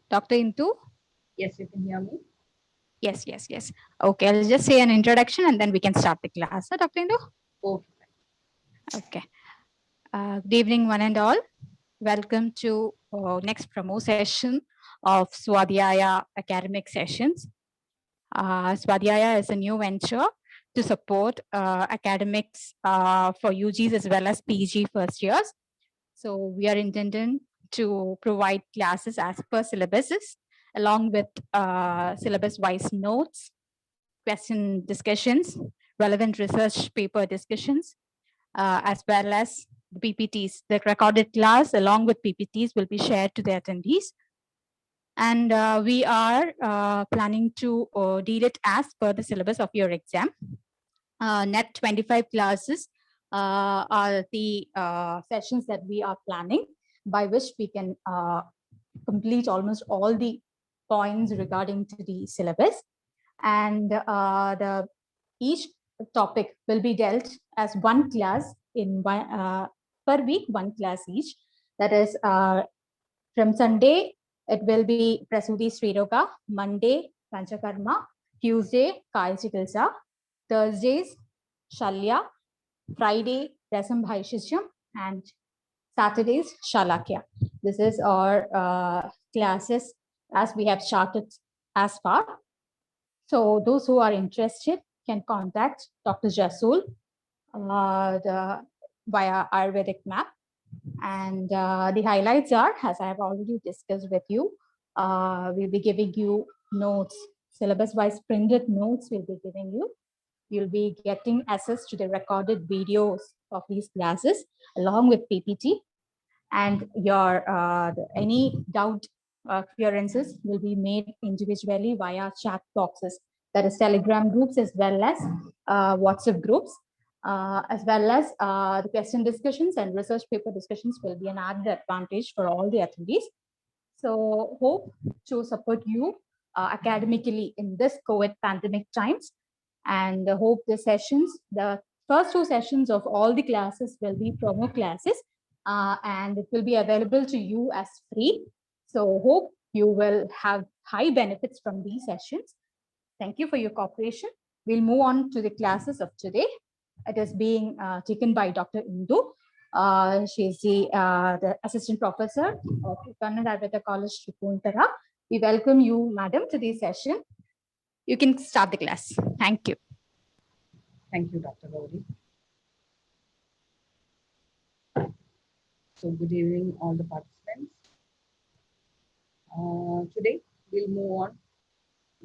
Dr. Indu? Yes, you can hear me. Yes, yes, yes. Okay, I'll just say an introduction and then we can start the class. Dr. Indu? Okay. Okay. Good evening, one and all. Welcome to next promo session of Swadhyaya academic sessions. Swadhyaya is a new venture to support academics for UGs as well as PG first years. So we are intending to provide classes as per syllabuses along with syllabus-wise notes, question discussions, relevant research paper discussions, as well as the PPTs. The recorded class along with PPTs will be shared to the attendees. And we are planning to deal it as per the syllabus of your exam. Net 25 classes are the sessions that we are planning, by which we can complete almost all the points regarding to the syllabus. And each topic will be dealt as one class in one, per week, one class each. That is from Sunday, it will be Prasuti Sriroga, Monday, Panchakarma, Tuesday, Kaya Chikilsa, Thursdays, Shalya, Friday, Rasam Bhaishisham, and Saturdays, Shalakya. This is our classes as we have started as far. So those who are interested can contact Dr. Jasul via Ayurvedic map. And the highlights are, as I have already discussed with you, we'll be giving you notes, syllabus-wise printed notes we'll be giving you. You'll be getting access to the recorded videos of these classes along with PPT, and your any doubt clearances will be made individually via chat boxes, that is Telegram groups as well as WhatsApp groups, as well as the question discussions and research paper discussions will be an added advantage for all the attendees. So hope to support you academically in this COVID pandemic times, and hope the sessions, the first two sessions of all the classes will be promo classes, and it will be available to you as free. So hope you will have high benefits from these sessions. Thank you for your cooperation. We'll move on to the classes of today. It is being taken by Dr. Indu. She is the assistant professor of Kannada Ayurveda College, Tripunitara. We welcome you, madam, to this session. You can start the class. Thank you. Thank you, Dr. Gauri. So good evening, all the participants. Today, we'll move on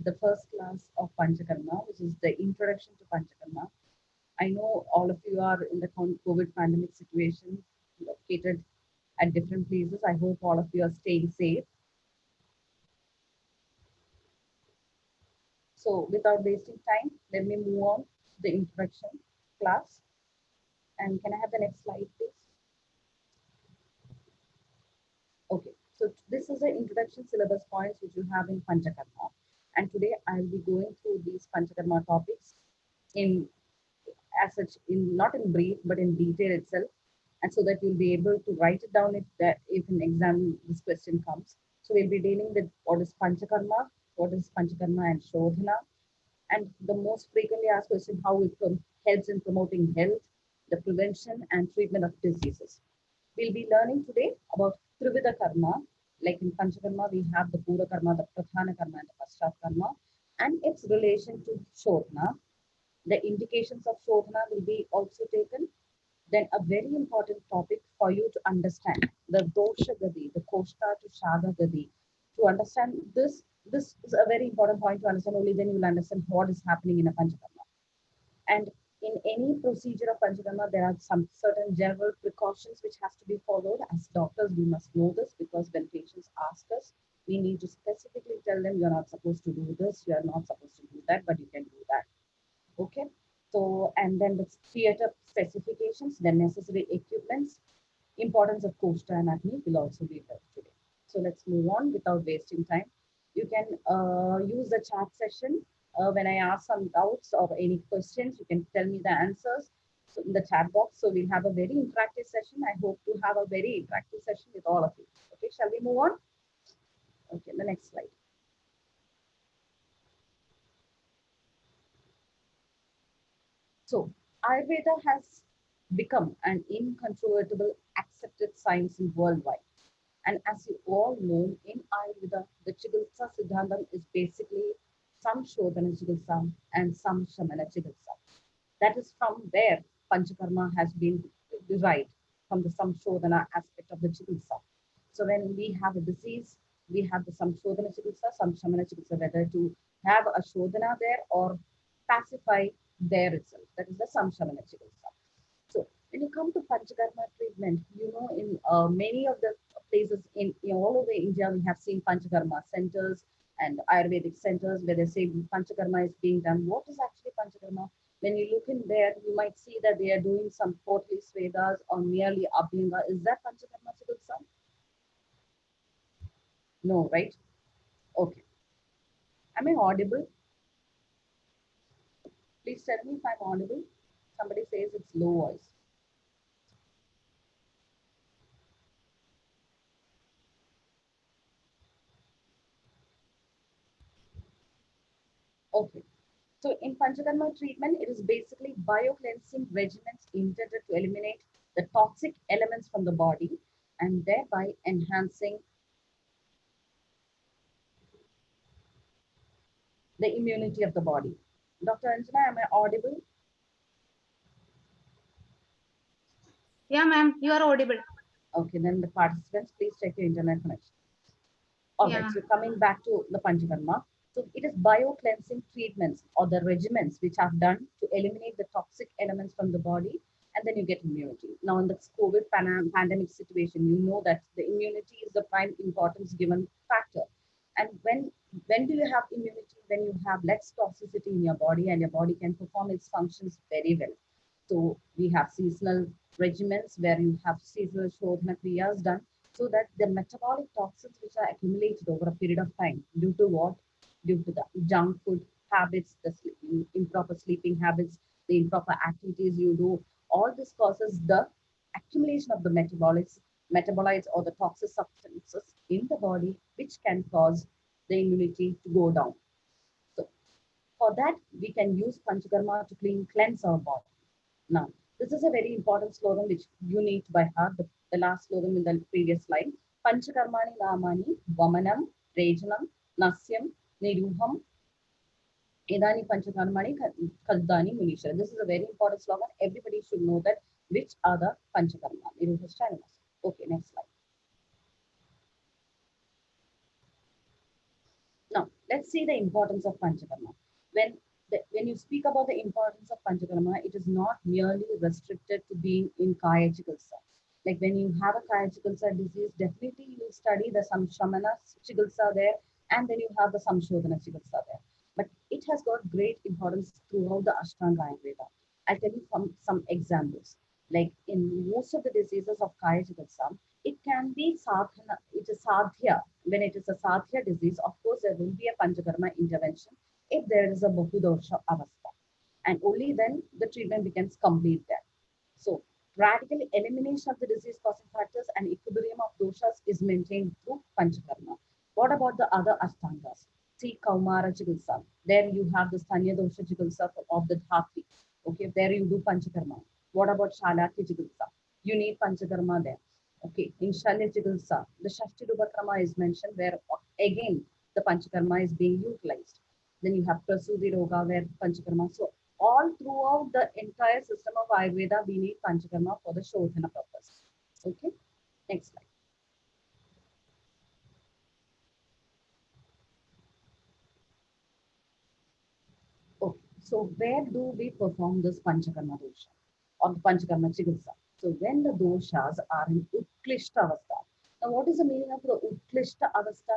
the first class of Panchakarma, which is the introduction to Panchakarma. I know all of you are in the COVID pandemic situation, located at different places. I hope all of you are staying safe. So without wasting time, let me move on to the introduction class. And can I have the next slide, please? Okay, so this is the introduction syllabus points which you have in Panchakarma. And today I'll be going through these Panchakarma topics in as such, in not in brief, but in detail itself. And so that you'll be able to write it down if an exam this question comes. So we'll be dealing with what is Panchakarma, and Shodhana, and the most frequently asked question, how it helps in promoting health, the prevention and treatment of diseases. We'll be learning today about Trivida Karma. Like in Panchakarma, we have the Pura Karma, the Pradhana Karma, and the Paschat Karma, and its relation to Shodhana. The indications of Shodhana will be also taken. Then a very important topic for you to understand, the Dosha Gadi, the Koshta to Shada Gadi. To understand this is a very important point to understand. Only then you will understand what is happening in a Panchakarma. And in any procedure of Panchakarma, there are some certain general precautions which has to be followed. As doctors, we must know this, because when patients ask us, we need to specifically tell them, you're not supposed to do this, you're not supposed to do that, but you can do that. Okay. So, and then the theater specifications, the necessary equipments, importance of Koshta and Agni will also be heard today. So let's move on without wasting time. You can use the chat session. When I ask some doubts or any questions, you can tell me the answers in the chat box. So we'll have a very interactive session. I hope to have a very interactive session with all of you. Okay, shall we move on? Okay, the next slide. So, Ayurveda has become an incontrovertible accepted science in worldwide. And as you all know, in Ayurveda, the Chikitsa Siddhantam is basically some Shodhana Chikitsa and some Shamana Chikitsa. That is from where Panchakarma has been derived, from the Samshodhana aspect of the Chikitsa. So when we have a disease, we have the Samshodhana Chikitsa, Samshamana Chikitsa, whether to have a Shodhana there or pacify there itself. That is the Samshamana Chikitsa. So when you come to Panchakarma treatment, you know, in many of the places in all over India, we have seen Panchakarma centers and Ayurvedic centers where they say Panchakarma is being done. What is actually Panchakarma? When you look in there, you might see that they are doing some portly Svedas or merely Abhyanga. Is that Panchakarma Chikitsa? No, right? Okay. Am I audible? Please tell me if I'm audible. Somebody says it's low voice. Okay. So in Panchakarma treatment, it is basically biocleansing regimens intended to eliminate the toxic elements from the body and thereby enhancing the immunity of the body. Dr. Anjana, am I audible? Yeah, ma'am, you are audible. Okay, then the participants, please check your internet connection. All right, Yeah. so coming back to the Panchakarma. So it is biocleansing treatments or the regimens which are done to eliminate the toxic elements from the body and then you get immunity. Now in the COVID pandemic situation, you know that the immunity is the prime importance given factor. And when do you have immunity? When you have less toxicity in your body and your body can perform its functions very well. So we have seasonal regimens where you have seasonal Shodhana Kriyas done so that the metabolic toxins which are accumulated over a period of time due to what? Due to the junk food habits, the improper sleeping habits, the improper activities you do, all this causes the accumulation of the metabolites or the toxic substances in the body, which can cause the immunity to go down. So for that, we can use Panchakarma to cleanse our body. Now, this is a very important slogan which you need by heart. The last slogan in the previous slide. Panchakarmani namani vamanam rejanam nasyam niruham idani panchakarmani kaldani munishara. This is a very important slogan. Everybody should know that which are the panchakarma. Okay, next slide. Now, let's see the importance of Panchakarma. When you speak about the importance of Panchakarma, it is not merely restricted to being in Kaya Chikitsa. Like when you have a Kaya Chikitsa disease, definitely you will study the Samshamana Chikitsa there, and then you have the Samshodhana Chikitsa there. But it has got great importance throughout the Ashtanga Ayurveda. I'll tell you some examples. Like in most of the diseases of Kaya Chikitsa, it can be sadhana, it is sadhya. When it is a sadhya disease, of course, there will be a panchakarma intervention if there is a bahudosha avastha. And only then the treatment becomes complete there. So, radical elimination of the disease causing factors and equilibrium of doshas is maintained through panchakarma. What about the other ashtangas? See, Kaumara Chikitsa. There you have the Stanya dosha Chikitsa of the Dhati. Okay, there you do panchakarma. What about Shalakya Chikitsa? You need panchakarma there. Okay, in Shalya Chikitsa, the Shashti Rupakrama is mentioned where again the panchakarma is being utilized. Then you have Prasudi Roga where panchakarma. So all throughout the entire system of Ayurveda, we need panchakarma for the Shodhana purpose. Okay, next slide. Okay, so where do we perform this panchakarma dosha or the panchakarma chikitsa? So when the doshas are in utklishta avastha. Now, what is the meaning of the utklishta avastha?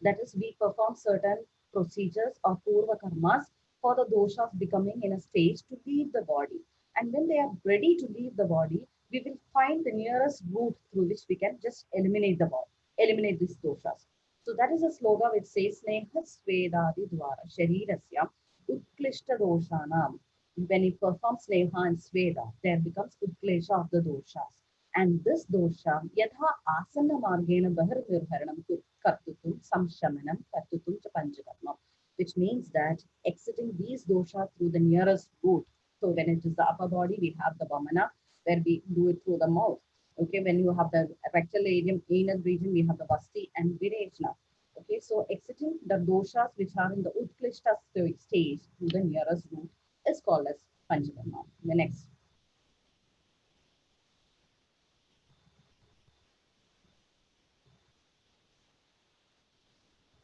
That is, we perform certain procedures or purva karmas for the doshas becoming in a stage to leave the body. And when they are ready to leave the body, we will find the nearest route through which we can just eliminate the body, eliminate these doshas. So that is a slogan which says Sneha Svedadi Dwara Sharirasya Utklishta Doshanam. When it performs Sneha and Sveda, there becomes Utklesha of the doshas. And this dosha, Yatha Asana Margena Bahar Virharanam Kartutu kartutum, samshamanam kartutum cha panchakarma, which means that exiting these doshas through the nearest root. So when it is the upper body, we have the vamana, where we do it through the mouth. Okay, when you have the rectal area, anal region, we have the vasti and virechna. Okay, so exiting the doshas which are in the utklishta stage through the nearest root is called as panchakarma. The next.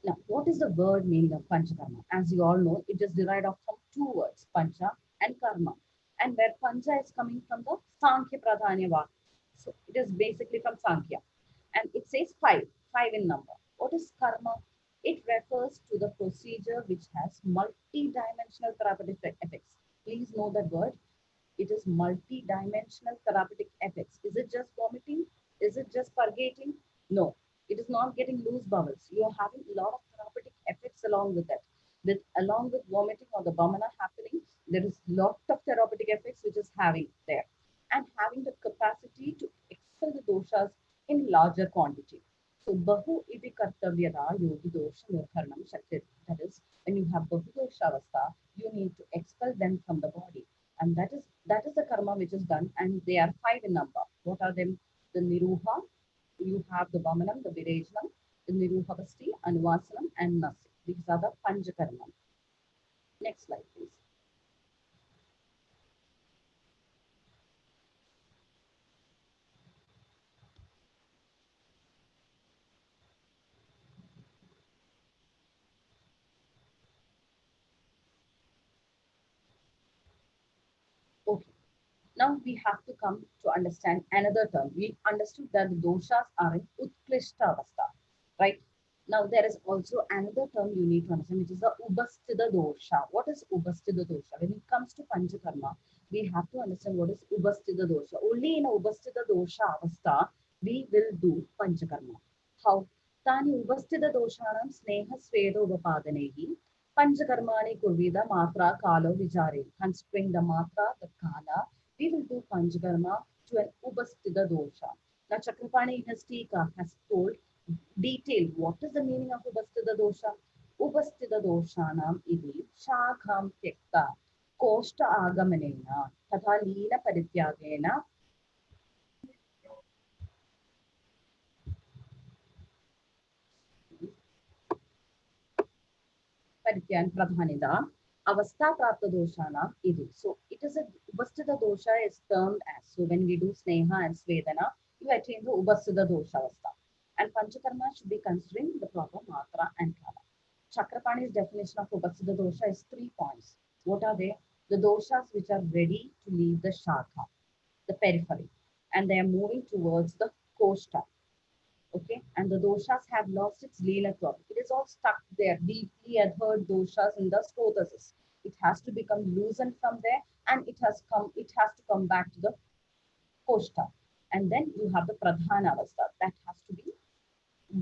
Now, what is the word meaning of panchakarma? As you all know, it is derived from two words, pancha and karma. And where pancha is coming from the Sankhya Pradhanya Vak. So it is basically from Sankhya. And it says five in number. What is karma? It refers to the procedure which has multi-dimensional therapeutic effects. Please know that word. It is multi-dimensional therapeutic effects. Is it just vomiting? Is it just purgating? No, it is not getting loose bowels. You are having a lot of therapeutic effects along with that. Along with vomiting or the vamana happening, there is lot of therapeutic effects which is having there. And having the capacity to expel the doshas in larger quantity. So Bahu iti kartavyada yogi dosha nirkaranam shakti. That is, when you have Bahu dosha avastha, you need to expel them from the body. And that is the karma which is done, and they are five in number. What are them? The niruha, you have the vamanam, the virejnam, the niruhavasti, anuvasanam, and nasi. These are the panchakarma. Next slide, please. Okay. Now we have to come to understand another term. We understood that the doshas are in utklishta avastha, right? Now there is also another term you need to understand, which is the ubasthita dosha. What is ubasthita dosha? When it comes to panchakarma, we have to understand what is ubasthita dosha. Only in a ubasthita dosha avastha we will do panchakarma. How? Tani ubasthita doshanam sneha svedo upapadanaihi panchakarmani kurvida matra kalo vijare. Considering the matra, the kala, we will do panchakarma to an ubasthita dosha. Now Chakrapani in his Tika has told detailed what is the meaning of ubasthita dosha. Ubasthita doshanam idi shakham tyakta koshta agamanena tatha leela parityagena parityan pradhanida avastha prapta doshana idi. So it is a ubasthita dosha is termed as, so when we do sneha and svedana, you attain the ubasthita dosha avastha. And panchakarma should be considering the proper matra and kala. Chakrapani's definition of Upasthita dosha is 3 points. What are they? The doshas which are ready to leave the shakha, the periphery, and they are moving towards the koshta. Okay, and the doshas have lost its leelatva. It is all stuck there, deeply adhered doshas in the scrotuses. It has to become loosened from there, and it has to come back to the koshta. And then you have the pradhana avastha that has to be,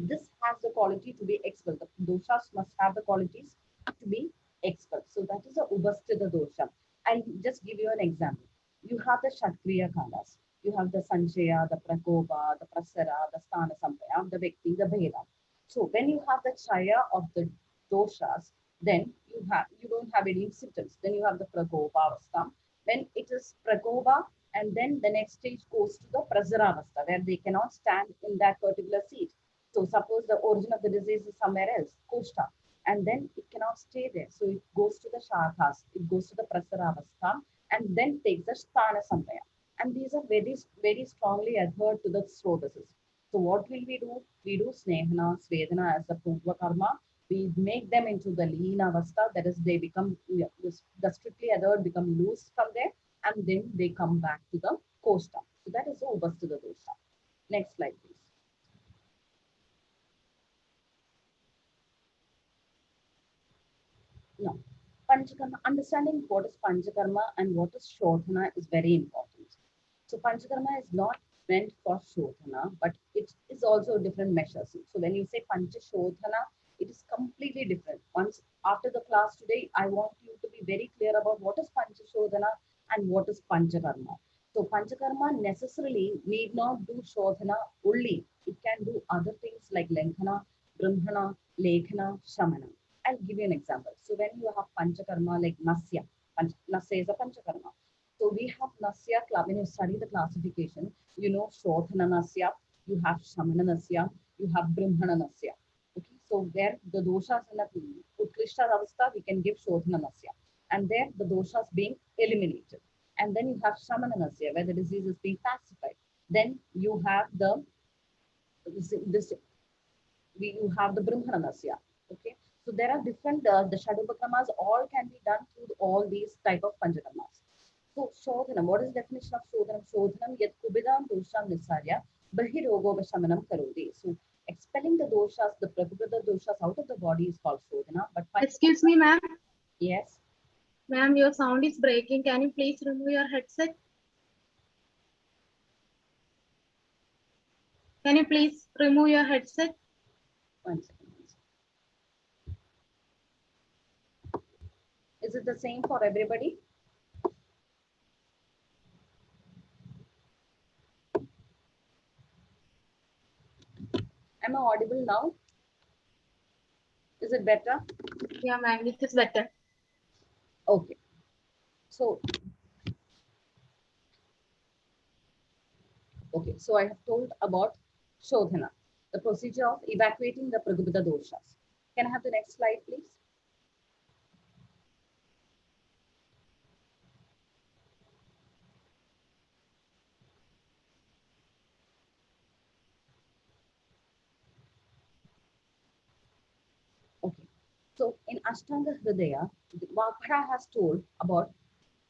this has the quality to be expelled. The doshas must have the qualities to be expelled. So that is a ubasthita dosha. I'll just give you an example. You have the Shatkriya kalas. You have the Sanchaya, the Prakopa, the Prasara, the Sthana Sampaya, the Vikti, the Bheda. So when you have the Chaya of the doshas, then you don't have any symptoms. Then you have the Prakopa avastha. When it is Prakopa, and then the next stage goes to the Prasara avastha, where they cannot stand in that particular seat. So suppose the origin of the disease is somewhere else, Koshta, and then it cannot stay there. So it goes to the Shakhas, it goes to the Prasaravastha, and then takes the Sthana Sampaya. And these are very, very strongly adhered to the Srotasis. So what will we do? We do Snehana, Svedana as the Purva Karma. We make them into the Leena Avastha, that is, they become, the strictly adhered become loose from there, and then they come back to the Koshta. So that is the Ubasthita Dosha. Next slide, please. No. Panchakarma, understanding what is Panchakarma and what is Shodhana is very important. So Panchakarma is not meant for Shodhana, but it is also different measures. So when you say Pancha Shodhana, it is completely different. Once after the class today, I want you to be very clear about what is Pancha Shodhana and what is Panchakarma. So Panchakarma necessarily need not do Shodhana only. It can do other things like Lenghana, Brahmana, Lekhana, Shamana. I'll give you an example. So when you have Panchakarma like Nasya, Nasya is a Panchakarma. So we have Nasya, when you study the classification, you know Shodhana Nasya, you have Shamana Nasya, you have Brahmana Nasya. Okay, so where the doshas in the Utkrishta Avastha, we can give Shodhana Nasya. And there the doshas being eliminated. And then you have Shamana Nasya, where the disease is being pacified. Then you have you have the Brahmanasya. Okay, so there are different the Shadupakamas all can be done through all these type of Panchakarmas. So Shodhanam, what is the definition of Shodhanam? Shodhanam yat kubidam dosham nisarya bahirogopashamanam karodi. So expelling the doshas, the prakruta doshas out of the body is called Shodhana. But Excuse me, ma'am. yes, Ma'am, your sound is breaking. Can you please remove your headset? Can you please remove your headset? 1 second. Is it the same for everybody? Am I audible now? Is it better? Yeah, ma'am, it is better. Okay. So, I have told about Shodhana, the procedure of evacuating the Pragupita doshas. Can I have the next slide, please? Okay. So, in Ashtanga Hridaya, Vagbhara has told about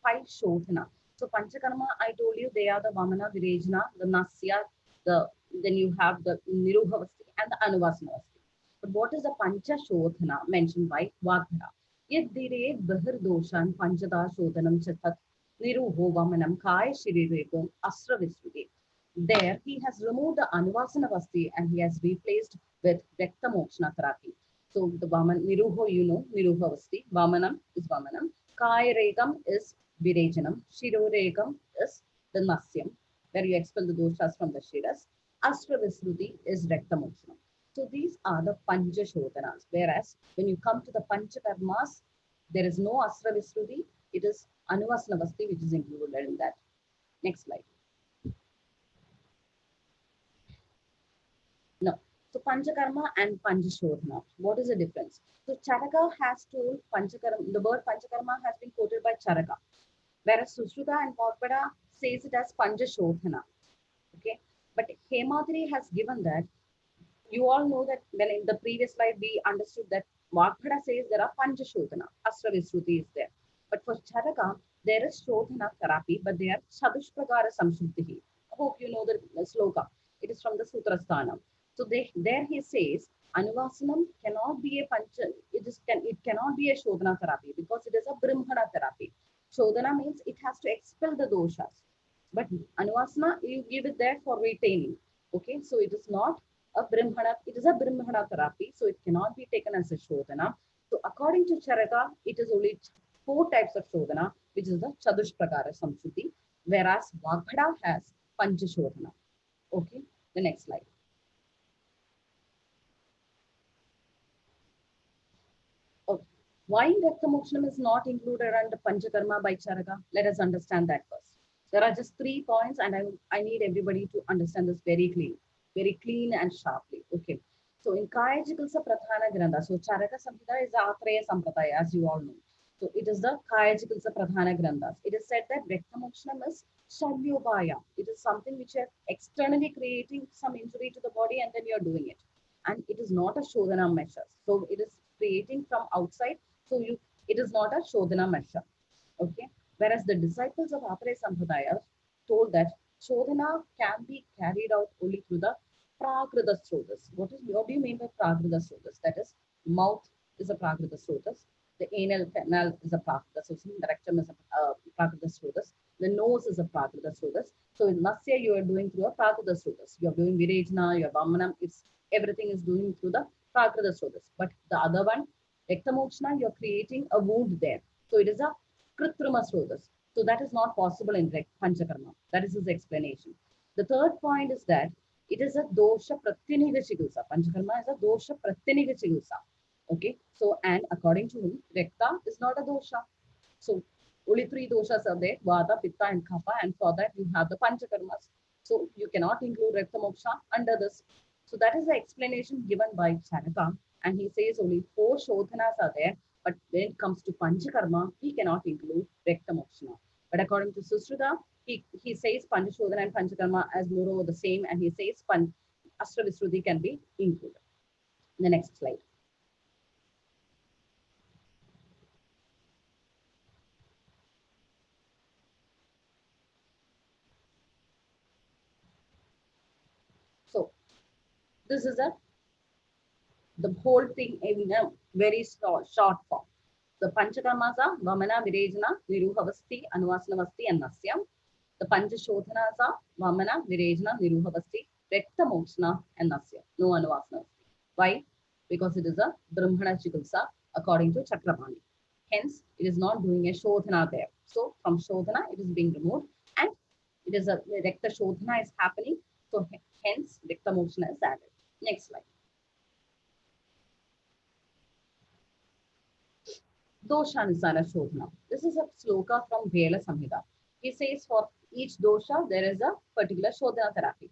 5 Shodhana. So, Panchakarma, I told you they are the Vamana, Virejana, the Nasya, then you have the Niruhavasti and the Anuvasanavasti. But what is the Pancha Shodhana mentioned by Vagbhara? Yadire Bahir Doshan Panchada Shodhanam Chatat Niruho Vamanam Kai Shirirekam Asra Visruti. There he has removed the Anuvasanavasti and he has replaced with Rekta Mokshana therapy. So the Vaman Niruho, you know, Niruhavasti, Vamanam is Vamanam, Kai Rekam is Virejanam, Shirorekam is the Nasyam, where you expel the doshas from the Shiras. Astra Visruti is Rektamokshanam. So these are the Pancha Shodhanas. Whereas when you come to the Panchakarmas, there is no Astra Visruti, it is Anuvasnavasti which is included in that. Next slide. No. So Panchakarma and Panchashodhana. What is the difference? So Charaka has told Panchakarma, the word Panchakarma has been quoted by Charaka, whereas Sushruta and Vagbhara says it as Panchashodhana. Okay, but Hemadri has given that. You all know that when in the previous slide we understood that Vagbhara says there are Panchashodhana, Astra Visruti is there. But for Charaka, there is Shodhana therapy, but they are Chadushpragara Samshuddhi. I hope you know the sloka. It is from the Sutrasthana. So there he says Anuvasanam cannot be a Pancha, it cannot be a Shodhana therapy because it is a Brahmana therapy. Shodhana means it has to expel the doshas. But Anuvasana, you give it there for retaining. Okay, so it is not a Brahmana, it is a Brahmana therapy, so it cannot be taken as a Shodhana. So according to Charaka, it is only 4 types of Shodhana, which is the Chadushprakara Samshuti, whereas Vagbhara has Pancha Shodhana. Okay, the next slide. Okay. Why Raktamokshanam is not included under Panchakarma by Charaka? Let us understand that first. There are just 3 points, and I need everybody to understand this very clean and sharply. Okay. So in Kaya Chikitsa Pradhana Grantha, so Charaka Samhita is Atraya Sampradaya, as you all know. So it is the Kaya Chikitsa Pradhana Granthas. It is said that Raktamokshanam is Shalyobhaya. It is something which is externally creating some injury to the body and then you are doing it. And it is not a Shodhana measure. So it is creating from outside. So it is not a Shodhana measure. Okay. Whereas the disciples of Atraya Sampradaya told that Shodhana can be carried out only through the Prakrita Srotas. What do you mean by Prakrita Srotas? That is, mouth is a Prakrita Srotas. The anal canal is a Prakrita Srotas. The rectum is a Prakrita Srotas. The nose is a Prakrita Srotas. So in Nasya, you are doing through a Prakrita Srotas. You are doing Virejana, your Vamanam, everything is doing through the Prakrita Srotas. But the other one, Ektamokshana, you're creating a wound there. So it is a Kritrima Srotas. So that is not possible in Panchakarma. That is his explanation. The third point is that It is a dosha pratyaniga chikitsa. Panchakarma is a dosha pratyaniga chikitsa. Okay, so and according to him, Rekta is not a dosha. So only three doshas are there, Vata, Pitta, and Kapha, and for that you have the Panchakarmas. So you cannot include Rekta Moksha under this. So that is the explanation given by Chanaka, and he says only four Shodhanas are there, but when it comes to Panchakarma, he cannot include Rekta Moksha. But according to Susruta, he says Panchashodhana and Panchakarma as more over the same, and he says Astra Visruti can be included. The next slide. So this is the whole thing in a very short form. The Panchakarmas are Vamana, Virejana, Niruhavasti, Anuvasanavasti, and Nasyam. The Panchashodhanas are Vamana, Virejana, Niruhavasti, Rekta Mokshana, and Nasya. No Anuvasanavasti. Why? Because it is a Brahmana Chikitsa according to Chakrapani. Hence, it is not doing a Shodhana there. So, from Shodhana, it is being removed, and it is a Rekta Shodhana is happening. So, hence, Rekta Mokshana is added. Next slide. Doshanusara Shodhana. This is a sloka from Vela Samhita. He says for each dosha, there is a particular Shodhana therapy.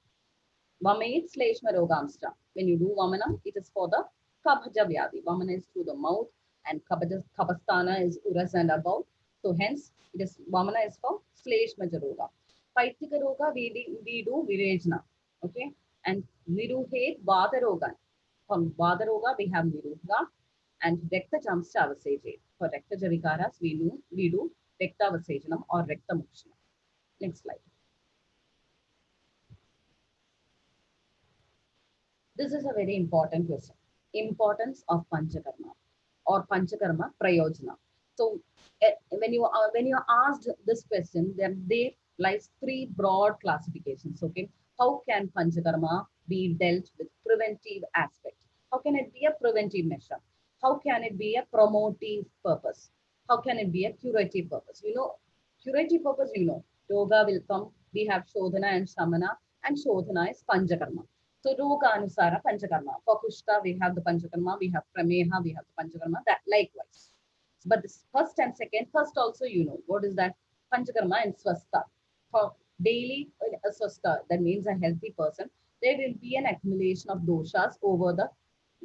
Vamayit Sleshma Rogamstra. When you do Vamanam, it is for the Kabhaja Vyadi. Vamana is through the mouth, and Kabasthana is Uras and above. So hence, it is Vamana is for Sleshma Roga. Paitika Roga, we do Virejna. Okay. And Viruhet Vadaroga. From Vadaroga, we have Viruha. And Rekta Jamscha Avaseje. For Rekta Javikaras, we do Rekta Avasejanam or Rekta Mokshana. Next slide. This is a very important question. Importance of Panchakarma or Panchakarma Prayojana. So when you are asked this question, there lies three broad classifications. Okay, how can Panchakarma be dealt with preventive aspect? How can it be a preventive measure? How can it be a promotive purpose? How can it be a curative purpose? Curative purpose, Yoga will come. We have Shodhana and Samana, and Shodhana is Panchakarma. So Roga Anusara Panchakarma. For Kushta, we have the Panchakarma, we have Prameha, we have the Panchakarma, that likewise. But this first and second, first also what is that? Panchakarma and Swastha. For daily Swastha, that means a healthy person, there will be an accumulation of doshas over the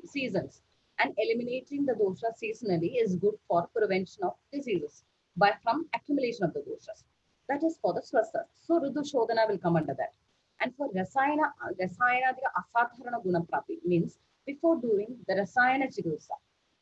seasons. And eliminating the dosha seasonally is good for prevention of diseases from accumulation of the doshas. That is for the Swastha. So Rudu Shodhana will come under that. And for Rasayana Asadharana Guna Prapi means before doing the Rasayana Chikitsa,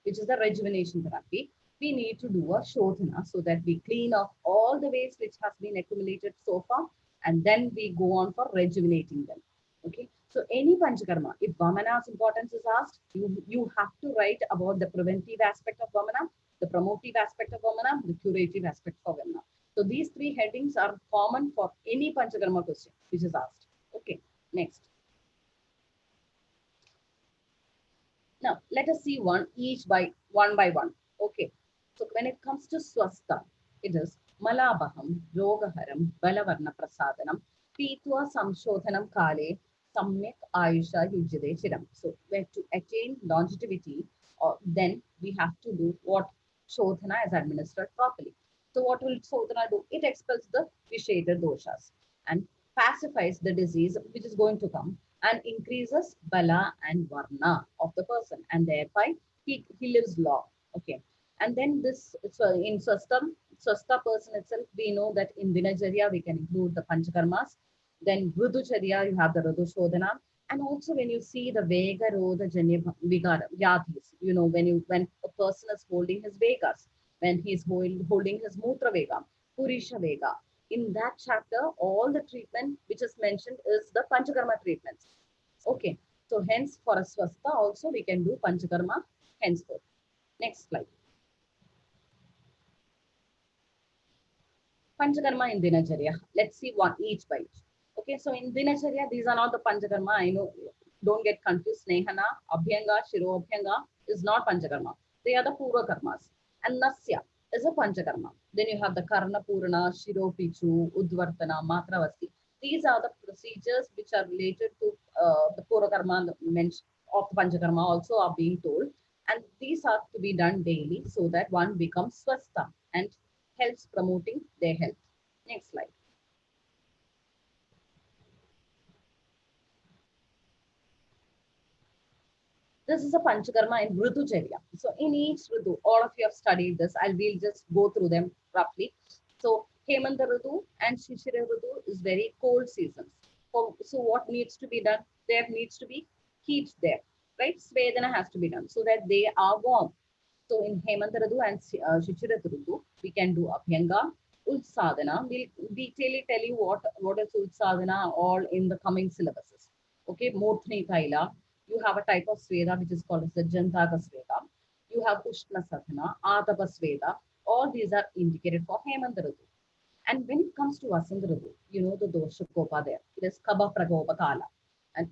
which is the rejuvenation therapy, we need to do a Shodhana so that we clean off all the waste which has been accumulated so far, and then we go on for rejuvenating them. Okay, so any Panchakarma, if Vamana's importance is asked, you have to write about the preventive aspect of Vamana, the promotive aspect of Vamana, the curative aspect of Vamana. So these three headings are common for any Panchakarma question which is asked. Okay, next. Now let us see one by one. Okay, so when it comes to Swastha, it is Malabaham, Yogaharam, Balavarna Prasadanam, Pitwa Samshodhanam Kale, Samyak Ayusha Yujade Chiram. So we have to attain longevity, or then we have to do what Shodhana is administered properly. So what will Shodhana do? It expels the Visheta doshas and pacifies the disease which is going to come, and increases Bala and Varna of the person, and thereby he lives long. Okay. And then this, so in Swastha person itself, we know that in Dinacharya we can include the Panchakarmas. Then Ruducharya, you have the Rudu Shodhana. And also when you see the Vega Rodha Janya Vigara Vyadhis, when a person is holding his Vegas, when he's holding his Mutra Vega, Purisha Vega, in that chapter, all the treatment which is mentioned is the Panchakarma treatments. Okay. So hence for a Swastha also we can do Panchakarma henceforth. Next slide. Panchakarma in Dinacharya. Let's see one each by each. Okay, so in Dinacharya, these are not the Panchakarma. I know, don't get confused. Snehana, Abhyanga, Shiro Abhyanga is not Panchakarma. They are the Purva Karmas. And Nasya is a Panchakarma. Then you have the Karna Purana, Shiro Pichu, Udvartana, Matravasti. These are the procedures which are related to the Purakarma mentioned of the Panchakarma also are being told. And these are to be done daily so that one becomes swastha and helps promoting their health. Next slide. This is a Panchakarma in Ritucharya. So in each Ritu, all of you have studied this. We'll just go through them roughly. So Hemanta Ritu and Shishira Ritu is very cold seasons. So what needs to be done? There needs to be heat there, right? Svedana has to be done so that they are warm. So in Hemanta Ritu and Shishira Ritu, we can do Abhyanga, Ulsadhana. We'll detailedly tell you what is Ulsadhana all in the coming syllabuses. Okay, Murthni Thaila, you have a type of Sveda which is called as the Jantaka Sveda. You have Ushna Sadhana, Atapa Sveda. All these are indicated for Hemanta Ritu. And when it comes to Vasanta Ritu, you know the dosha kopa there. It is Kaba Prakopa Kala. And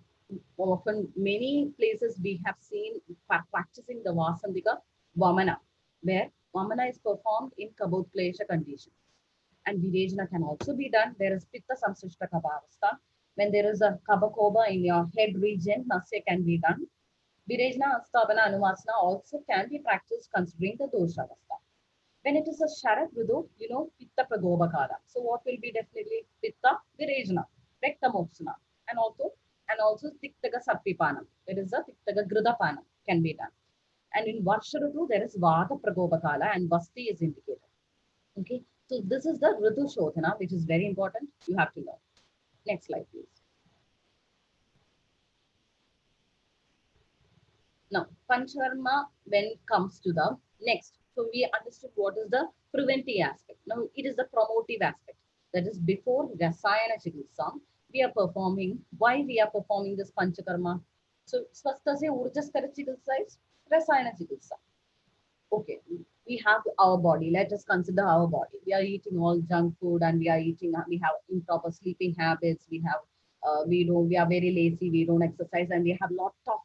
often many places we have seen practicing the Vasantika Vamana, where Vamana is performed in Kabodklesha conditions. And Virejana can also be done. There is Pitta Samsrishta Kabhavastha. When there is a Kabakoba in your head region, Nasya can be done. Virejana, Asthavana, Anuvasana also can be practiced considering the Doshavastha. When it is a Sharad Ritu, you know, Pitta Pragobakara. So what will be definitely Pitta Virejana, Rekta Moksana, and also Tiktaga Sarpipanam. There is a Tiktaga Gridapanam can be done. And in Varsha Ritu, there is Vata Pragobakala and Vasti is indicated. Okay, so this is the Ritu Shodhana, which is very important. You have to learn. Next slide, please. Now, Panchakarma, when it comes to the next, so we understood what is the preventive aspect. Now, it is the promotive aspect. That is before Rasayana Chikitsa, we are performing, why we are performing this Panchakarma? So, Swastha se Urjaskara Chikitsa is Rasayana Chikitsa. Okay, we have our body. Let us consider our body. We are eating all junk food and we have improper sleeping habits. We are very lazy. We don't exercise and we have lot of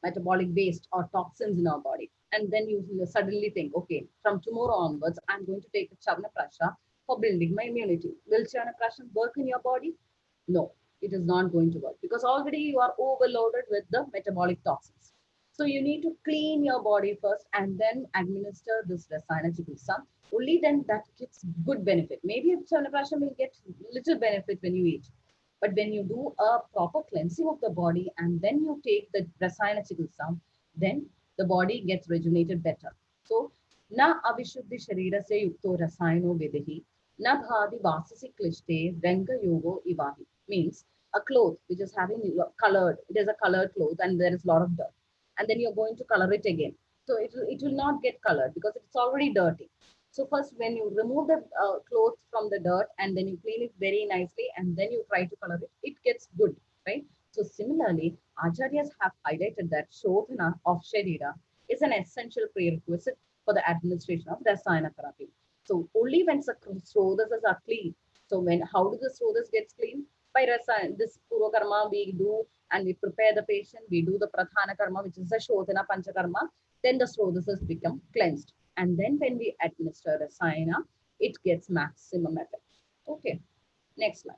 metabolic waste or toxins in our body. And then you suddenly think, okay, from tomorrow onwards, I'm going to take a Chavana Prasha for building my immunity. Will Chavana Prasha work in your body? No, it is not going to work because already you are overloaded with the metabolic toxins. So you need to clean your body first and then administer this Rasayana Chikitsa. Only then that gives good benefit. Maybe Chanaprasha will get little benefit when you eat. But when you do a proper cleansing of the body and then you take the Rasayana Chikitsa, then the body gets rejuvenated better. So, na avishuddhi sharira se yukto rasayano videhi, na bhadi vasasi klishte ranga yogo ivahi. Means a cloth which is having colored, it is a colored cloth and there is a lot of dirt and then you're going to color it again. So it will not get colored because it's already dirty. So first, when you remove the clothes from the dirt and then you clean it very nicely and then you try to color it, it gets good, right? So similarly, Acharyas have highlighted that Shodhana of Sharira is an essential prerequisite for the administration of Rasayana therapy. So only when the Srodhasas are clean. So how do the Srodhas gets clean? By Rasayana, this Purva Karma we do and we prepare the patient, we do the Pradhana Karma, which is the Shodhana Panchakarma, then the Srodhasas become cleansed. And then when we administer Rasayana, it gets maximum effect. Okay, next slide.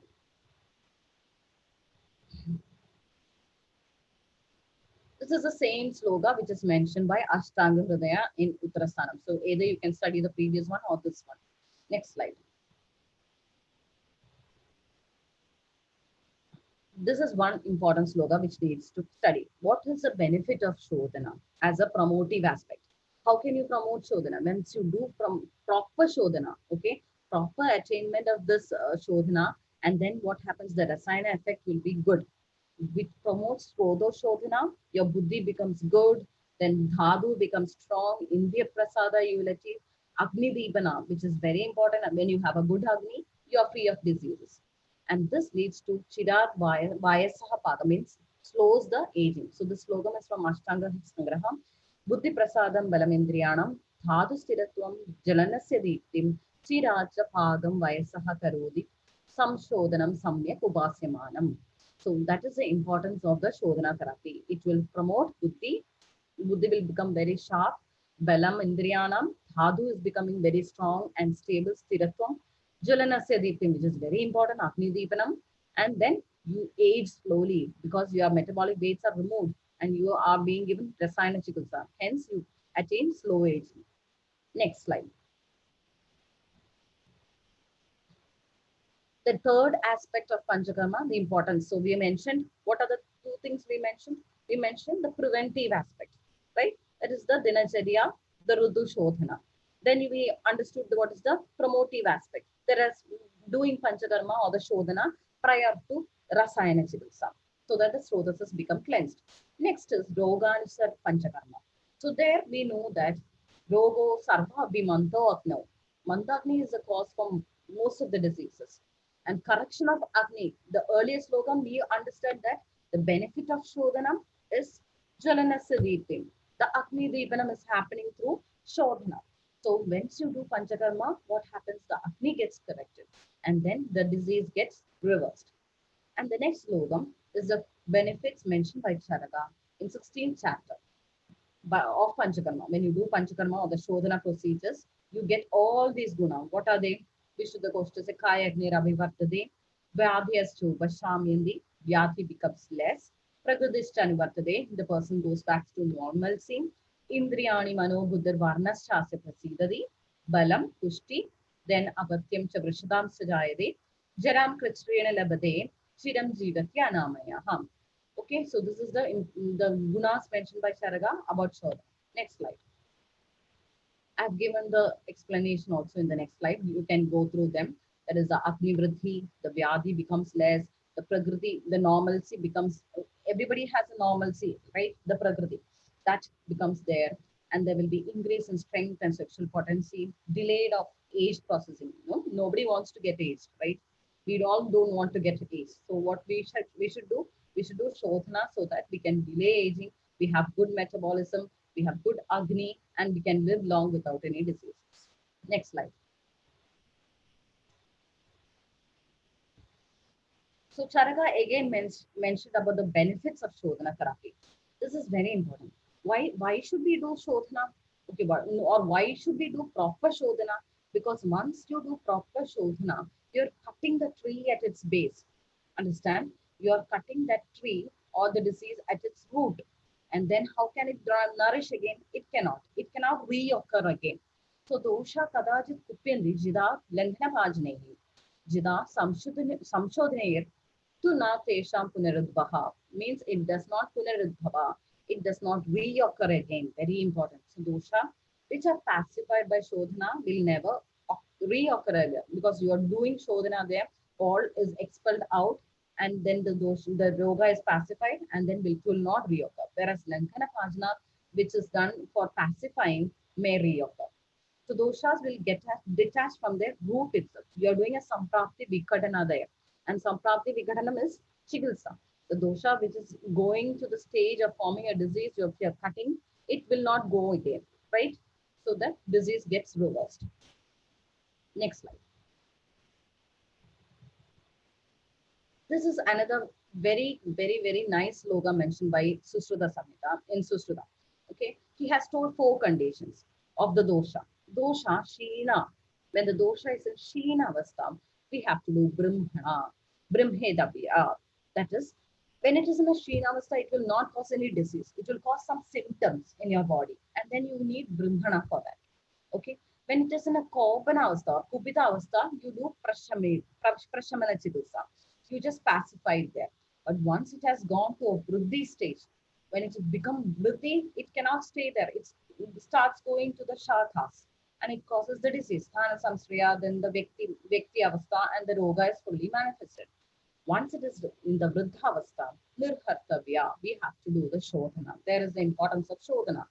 This is the same sloga which is mentioned by Ashtanga Hridaya in Uttarasthanam. So either you can study the previous one or this one. Next slide. This is one important sloga which needs to study. What is the benefit of Shodhana as a promotive aspect? How can you promote Shodhana? Once you do from proper Shodhana, okay, proper attainment of this Shodhana, and then what happens, the Rasayana effect will be good. Which promotes Srodho Shodhana, your Buddhi becomes good, then Dhadu becomes strong, Indriya Prasada you will achieve, Agni Deepana, which is very important. And when you have a good Agni, you are free of diseases. And this leads to Chirar Vayasaha Pada, means slows the aging. So the slogan is from Ashtanga Sangraham. Buddhi Prasadam Balamindriyanam, Dhadu Stiratvam, Jalanasya Deeptim, Chiraja Padam Vayasaha Karodi, Samshodhanam Samyak Upasyamanam. So that is the importance of the Shodhana therapy. It will promote Buddhi. Buddhi will become very sharp. Balam Indriyanam, Dhadu is becoming very strong and stable. Stiratvam, Jwalanasya Deeptim, which is very important, Agni Deepanam, and then you age slowly because your metabolic weights are removed and you are being given Rasayana Chikitsa. Hence, you attain slow aging. Next slide. The third aspect of Panchakarma, the importance. So we mentioned, what are the two things we mentioned? We mentioned the preventive aspect, right? That is the Dinacharya, the Rudu Shodhana. Then we understood what is the promotive aspect. There is doing Panchakarma or the Shodhana prior to Rasayana Chikitsa, so that the Srodasas become cleansed. Next is Roganusa Panchakarma. So there we know that Rogo Sarva Bimanto Agno. Mandagni is the cause for most of the diseases. And correction of Agni, the earlier slogan, we understand that the benefit of Shodhanam is Jalanasya Deepim. The Agni Deepanam is happening through Shodhana. So once you do Panchakarma, what happens? The Agni gets corrected and then the disease gets reversed. And the next slogan is the benefits mentioned by Charaka in 16th chapter of Panchakarma. When you do Panchakarma or the Shodhana procedures, you get all these guna. What are they? Vishuddha Koshta se Kaya Agni Ravivartade, Vyadhyaschu Vashamyandi, Vyadhi becomes less, Pragadishta Nivartade, the person goes back to normalcy, Indriyani Mano Buddhar Varnas Chasya Prasidadi, Balam, Pushti, then Abatyam Chavrishadam Sajayade, Jaram Kritriyana Labade, Chiram Jivatya Namaya. Okay, so this is the gunas mentioned by Charaga about Shoda. Next slide. I've given the explanation also in the next slide. You can go through them. That is the Agni Vridhi, the Vyadhi becomes less, the Prakriti, the normalcy becomes, everybody has a normalcy, right? The Prakriti, that becomes there. And there will be increase in strength and sexual potency, delayed of age processing. Nobody wants to get aged, right? We all don't want to get aged. So what we should do, we should do Shodhana so that we can delay aging. We have good metabolism, we have good Agni, and we can live long without any diseases. Next slide. So Charaka again mentioned about the benefits of Shodhana therapy. This is very important. Why should we do Shodhana? Okay, or why should we do proper Shodhana? Because once you do proper Shodhana, you're cutting the tree at its base. Understand? You are cutting that tree or the disease at its root. And then how can it nourish again? It cannot. It cannot reoccur again. So dosha kadajit kupyandi jida lendhana bhajnehi. Jida samshodhanayir to na tesham punaruddhaha means it does not punaruddhava. It does not reoccur again. Very important. So dosha which are pacified by shodhana will never reoccur again because you are doing shodhana there. All is expelled out and then the roga is pacified and then will not reoccur. Whereas Lankhana Pajna, which is done for pacifying, may reoccur. So doshas will get detached from their root itself. You are doing a samprapti vikadana there. And samprapti vikadanam is chikitsa. The dosha which is going to the stage of forming a disease, you're cutting, it will not go again, right? So that disease gets reversed. Next slide. This is another very nice sloga mentioned by Susruta Samhita in Susruta. Okay, he has told 4 conditions of the dosha. Dosha, Sheena. When the dosha is in Sheena Avastha, we have to do Brahmana, Brahmedavya. That is, when it is in a Sheena Avastha, it will not cause any disease. It will cause some symptoms in your body. And then you need Brahmana for that. Okay. When it is in a Kopana Avastha, Kupita Avastha, you do Prashamana Chikitsa. You just pacify it there. But once it has gone to a Vriddhi stage, when it has become Vriddhi, it cannot stay there. It starts going to the Shathas and it causes the disease. Thana Samsriya, then the Vyakti Avastha and the Roga is fully manifested. Once it is in the Vriddha Avastha, Nirhartavya, we have to do the Shodhana. There is the importance of Shodhana.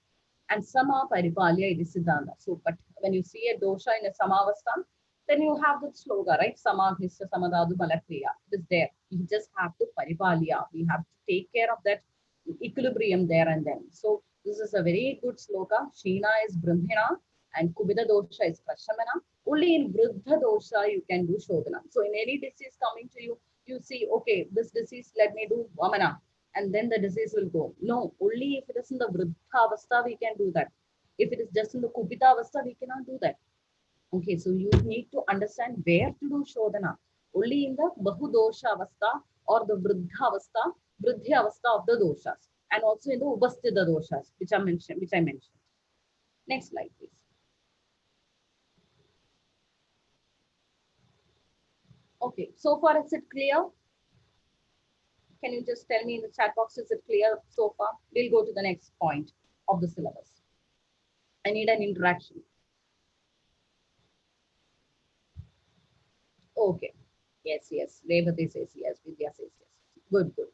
And Sama Paripalya it is Siddhanta. So, but when you see a dosha in a Samavastha, then you have the sloga, right? Samahista Samadadu Malakriya. It is there. You just have to Paripalya. We have to take care of that equilibrium there and then. So, this is a very good sloka. Sheena is Brahmina and Kubita dosha is Prashamana. Only in Vriddha dosha you can do Shodhana. So, in any disease coming to you, you see, okay, this disease, let me do Vamana and then the disease will go. No, only if it is in the Vriddha Avastha, we can do that. If it is just in the Kupita Avastha, we cannot do that. Okay, so you need to understand where to do Shodhana. Only in the Bahudosha Avastha or the Vruddha Avastha, Vruddhi Avastha of the doshas, and also in the Upasthita doshas, which I mentioned. Next slide, please. Okay, so far is it clear? Can you just tell me in the chat box, is it clear so far? We'll go to the next point of the syllabus. I need an interaction. Okay. Yes, yes. Revati says yes. Vidya says yes. Good, good.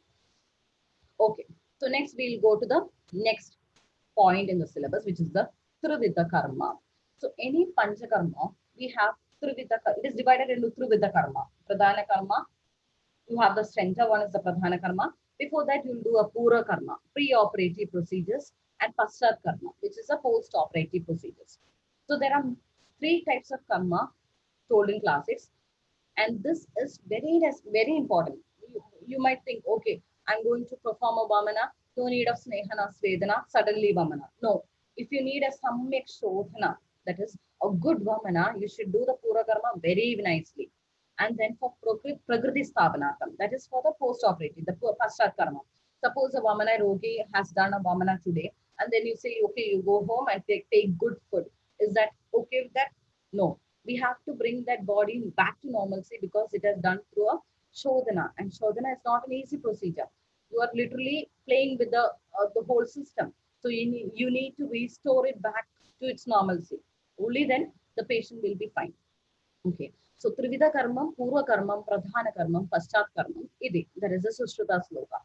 Okay. So next we'll go to the next point in the syllabus, which is the Trivida Karma. So any Panchakarma, we have Trivida, it is divided into Trivida Karma. Pradhana Karma, you have the center one is the Pradhana Karma. Before that, you'll do a Pura Karma, pre-operative procedures, and Paschat Karma, which is a post-operative procedures. So there are three types of karma told in classics, and this is very important. You might think, okay, I'm going to perform a vamana, no need of snehana svedana, suddenly vamana. No, if you need a samyak shodhana, that is a good vamana, you should do the pura karma very nicely. And then for prakriti sthapanakam, that is for the post operative, the paschat karma. Suppose a vamana rogi has done a vamana today, and then you say, okay, you go home and take good food. Is that okay with that? No, we have to bring that body back to normalcy because it has done through a shodhana, and shodhana is not an easy procedure. You are literally playing with the whole system, so you need to restore it back to its normalcy. Only then the patient will be fine. Okay, so trivida karmam, purva karmam, pradhana karmam, paschat karmam, idi, that is a sushruta sloka.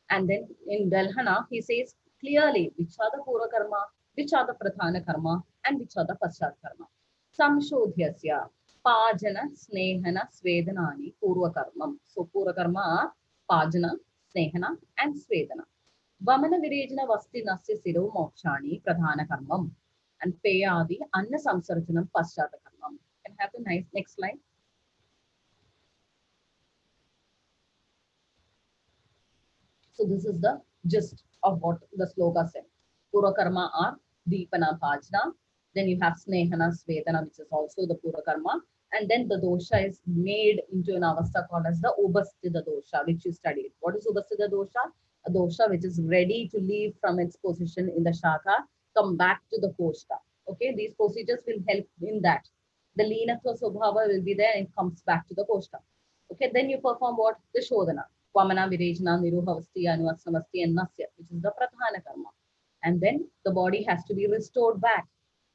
And then in Dalhana, he says clearly which are the pura karma, which are the pradhana karma, and which are the paschat karma. Samshodhyasya pajana snehana svedanani purva karmam. So pura karma, pajana, snehana, and svedana. Vamana virejana vasti nasya siro mokshani pradhana karmam. And peyadi anna samsarjanam paschata karmam. Can I have the nice next line? So this is the gist of what the sloka said. Purakarma are Deepana Bhajna. Then you have Snehana Svedana, which is also the Purakarma. And then the dosha is made into an avastha called as the Ubasthita dosha, which you studied. What is Ubasthita dosha? A dosha which is ready to leave from its position in the shaka, come back to the koshta. Okay, these procedures will help in that. The Leenatva Swabhava will be there and it comes back to the koshta. Okay, then you perform what? The Shodhana. Vamana, Virejana, Niruhavasti, Anuvasnavasti, and Nasya, which is the Pradhana Karma. And then the body has to be restored back.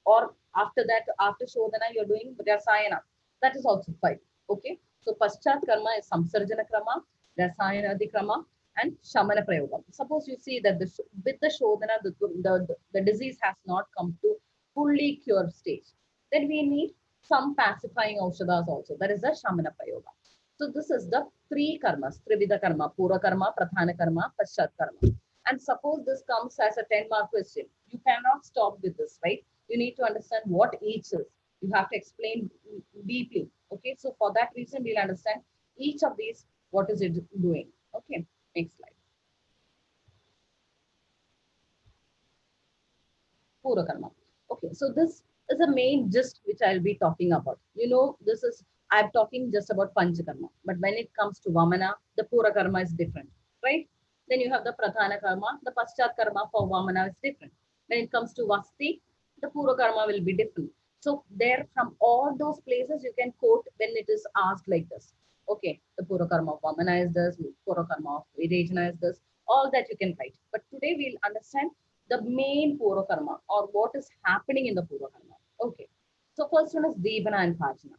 Or after that, after Shodhana, you're doing Rasayana. That is also fine. Okay. So Paschat Karma is Samsarjana Krama, Rasayana Krama, and Shamana Prayoga. Suppose you see that with the Shodhana, the disease has not come to fully cured stage. Then we need some pacifying Aushadas also. That is the Shamana Prayoga. So this is the three karmas, Trivida karma, Pura karma, Pradhana karma, Paschat karma. And suppose this comes as a 10-mark question. You cannot stop with this, right? You need to understand what each is. You have to explain deeply. Okay, so for that reason, we'll understand each of these, what is it doing. Okay, next slide. Pura karma. Okay, so this is the main gist which I'll be talking about. I'm talking just about Panchakarma. But when it comes to Vamana, the Pura karma is different, right? Then you have the Pradhana karma, the Paschat karma for Vamana is different. When it comes to Vasti, the Pura karma will be different. So there, from all those places, you can quote when it is asked like this. Okay, the Pura karma of Vamana is this, Pura karma of Virejana is this, all that you can write. But today we'll understand the main Pura karma or what is happening in the Pura karma. Okay, so first one is Deepana and Bhajana.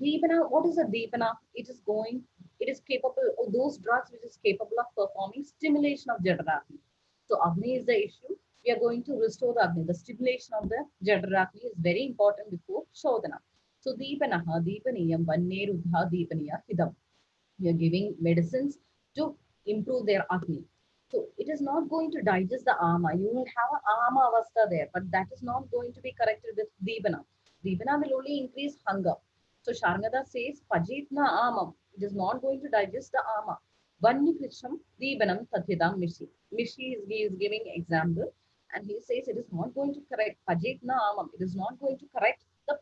Deepana, what is a Deepana? It is capable of those drugs which is capable of performing stimulation of Jadaragni. So Agni is the issue. We are going to restore the Agni. The stimulation of the Jadaragni is very important before Shodhana. So Deepanaha, Deepaniyam, Vannerudha, Deepaniya, Hidam. We are giving medicines to improve their Agni. So it is not going to digest the ama. You will have an ama avastha there, but that is not going to be corrected with Deepana. Deepana will only increase hunger. So Sharngada says, Pajitna amam. It is not going to digest the ama. Vanni Krisham, Deepanam, Tathidam, Mishi. He is giving example and he says it is not going to correct Pajitna amam. It is not going to correct the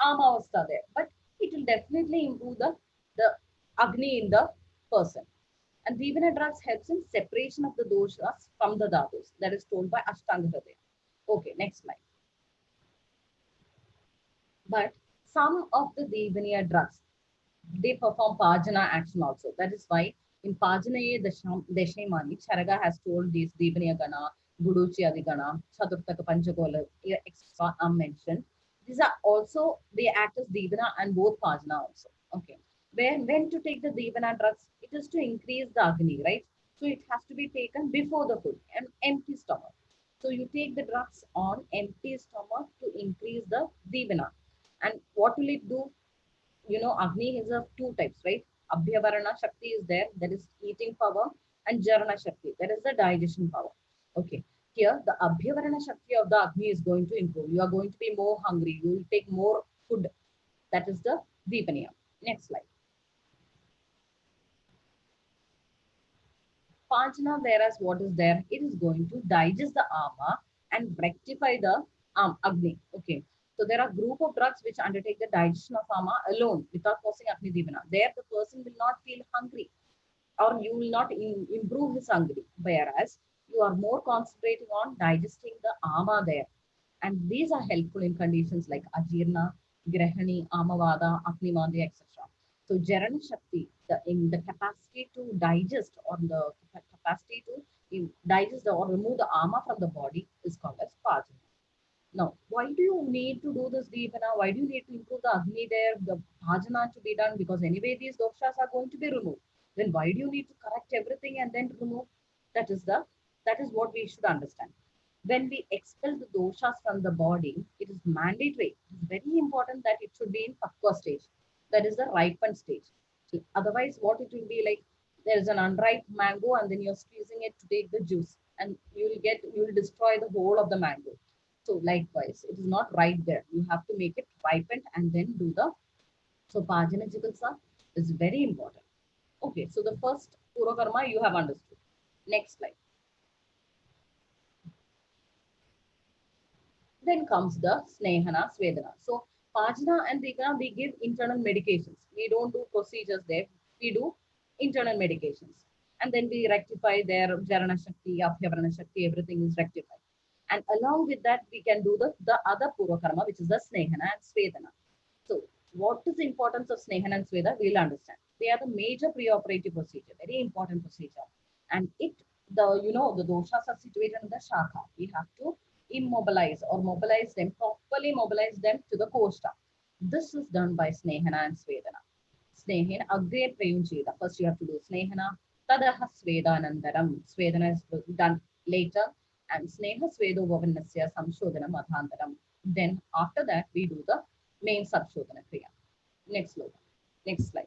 amavastha there, but it will definitely improve the Agni in the person. And Devana drugs helps in separation of the doshas from the dhatus. That is told by Ashtanga Hridaya. Okay, next slide. But some of the Devaniya drugs, they perform Pajana action also. That is why in Pajanaye Deshemani, Charaga has told these Devaniya Gana, Guduchi Adigana, Chaturtaka Panchagola, etc. are mentioned. These are also, they act as Devana and both Pajana also. Okay. When to take the Devana drugs, it is to increase the Agni, right? So it has to be taken before the food and empty stomach. So you take the drugs on empty stomach to increase the Devana. And what will it do? You know, Agni is of two types, right? Abhyavarana Shakti is there, that is eating power, and Jarana Shakti, that is the digestion power. Okay. Here, the Abhyavarana Shakti of the Agni is going to improve. You are going to be more hungry. You will take more food. That is the Dipaniya. Next slide. Pachana, whereas what is there? It is going to digest the ama and rectify the Agni. Okay. So there are group of drugs which undertake the digestion of ama alone without causing Agni Divana. There the person will not feel hungry or you will not improve his hungry. Whereas you are more concentrating on digesting the ama there. And these are helpful in conditions like Ajirna, Grahani, Amavada, Agni etc. So Jarana Shakti, in the capacity to digest or the capacity to digest or remove the ama from the body is called as Pajana. Now, why do you need to do this Deepana? Why do you need to improve the Agni there, the Bhajana to be done? Because anyway, these doshas are going to be removed. Then why do you need to correct everything and then remove? That is that is what we should understand. When we expel the doshas from the body, it is mandatory. It is very important that it should be in Pakwa stage. That is the ripened stage. So otherwise, what it will be like, there is an unripe mango and then you're squeezing it to take the juice and you will destroy the whole of the mango. So likewise, it is not right there. You have to make it ripened and then do the, so Pajana Chikitsa is very important. Okay, so the first Purakarma you have understood. Next slide. Then comes the Snehana, Svedana. So Pajana and Dikana, we give internal medications. We don't do procedures there. We do internal medications. And then we rectify their Jarana Shakti, Abhyavarana Shakti, everything is rectified. And along with that, we can do the other Purvakarma, which is the Snehana and Svedana. So what is the importance of Snehana and Sweda? We'll understand. They are the major preoperative procedure, very important procedure. And the doshas are situated in the Shakha. We have to immobilize or mobilize them, properly mobilize them to the koshta. This is done by Snehana and Svedana. Snehin Agre Prayuncheda. First you have to do Snehana, Tadaha Svedanandaram. Svedana is done later, and Sneha Svedo Vavanasya Samshodana Madhandaram. Then after that we do the main Sabshodana Kriya. Next slide. Next slide.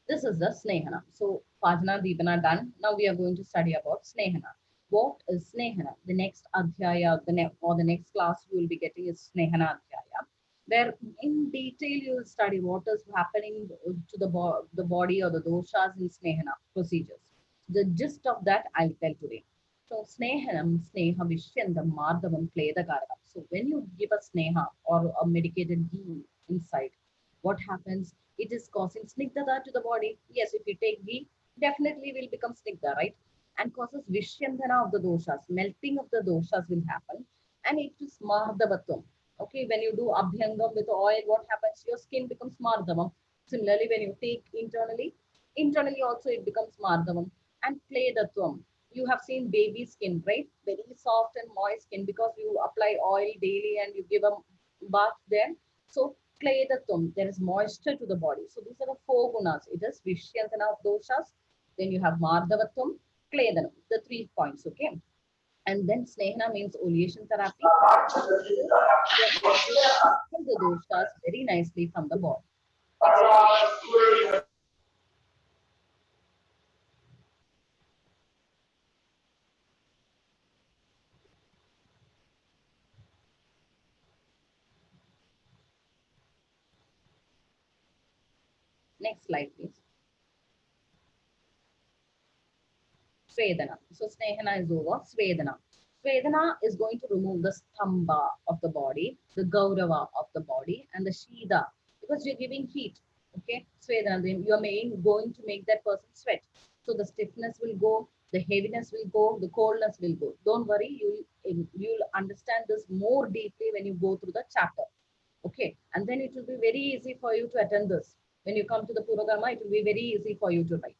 This is the Snehana. So Pajana Deepana done. Now we are going to study about Snehana. What is Snehana? The next Adhyaya or the next class you will be getting is Snehana Adhyaya, where in detail you will study what is happening to the body or the doshas in Snehana procedures. The gist of that I'll tell today. So Snehanam, Sneha Vishyandam, Madhavam, Kledakaraka. So when you give a Sneha or a medicated ghee inside, what happens? It is causing snigdha to the body. Yes, if you take ghee, definitely will become snigdha, right? And causes vishyandhana of the doshas, melting of the doshas will happen. And it is mardavatam. Okay, when you do abhyangam with oil, what happens? Your skin becomes mardavam. Similarly, when you take internally also it becomes mardavam. And kledatvam. You have seen baby skin, right? Very soft and moist skin because you apply oil daily and you give a bath there. So Kledatum, there is moisture to the body. So these are the four gunas. It is Vishyantana of doshas. Then you have Mardavatum, Kledanam, the 3 points, okay? And then Snehana means oleation therapy. You are going to expel the doshas very nicely from the body. Next slide, please. Svedana. So Snehana is over. Svedana. Svedana is going to remove the stamba of the body, the gaurava of the body, and the shida, because you're giving heat. Okay, Svedana, then you are going to make that person sweat. So the stiffness will go, the heaviness will go, the coldness will go. Don't worry, you'll understand this more deeply when you go through the chapter. Okay, and then it will be very easy for you to attend this. When you come to the Purakarma, it will be very easy for you to write.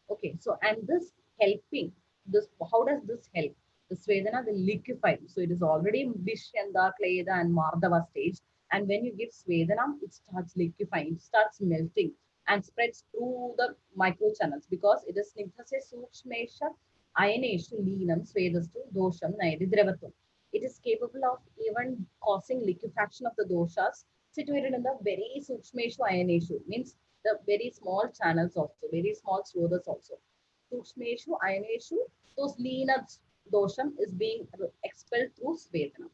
Okay, so and this helping, this how does this help? The Svedana will liquefy. So it is already Vishyanda, Kleda, and Mardava stage. And when you give Svedana, it starts liquefying, it starts melting and spreads through the micro channels because it is Snigdhasya Sukshmesha Ayaneshu Leenam Svedastu Dosham Nairidravatu. It is capable of even causing liquefaction of the doshas situated in the very Sukshmeshu Ayaneshu, means the very small channels also, very small slothas also. Sukshmeshu Ayaneshu, those Leena dosham is being expelled through Svedana.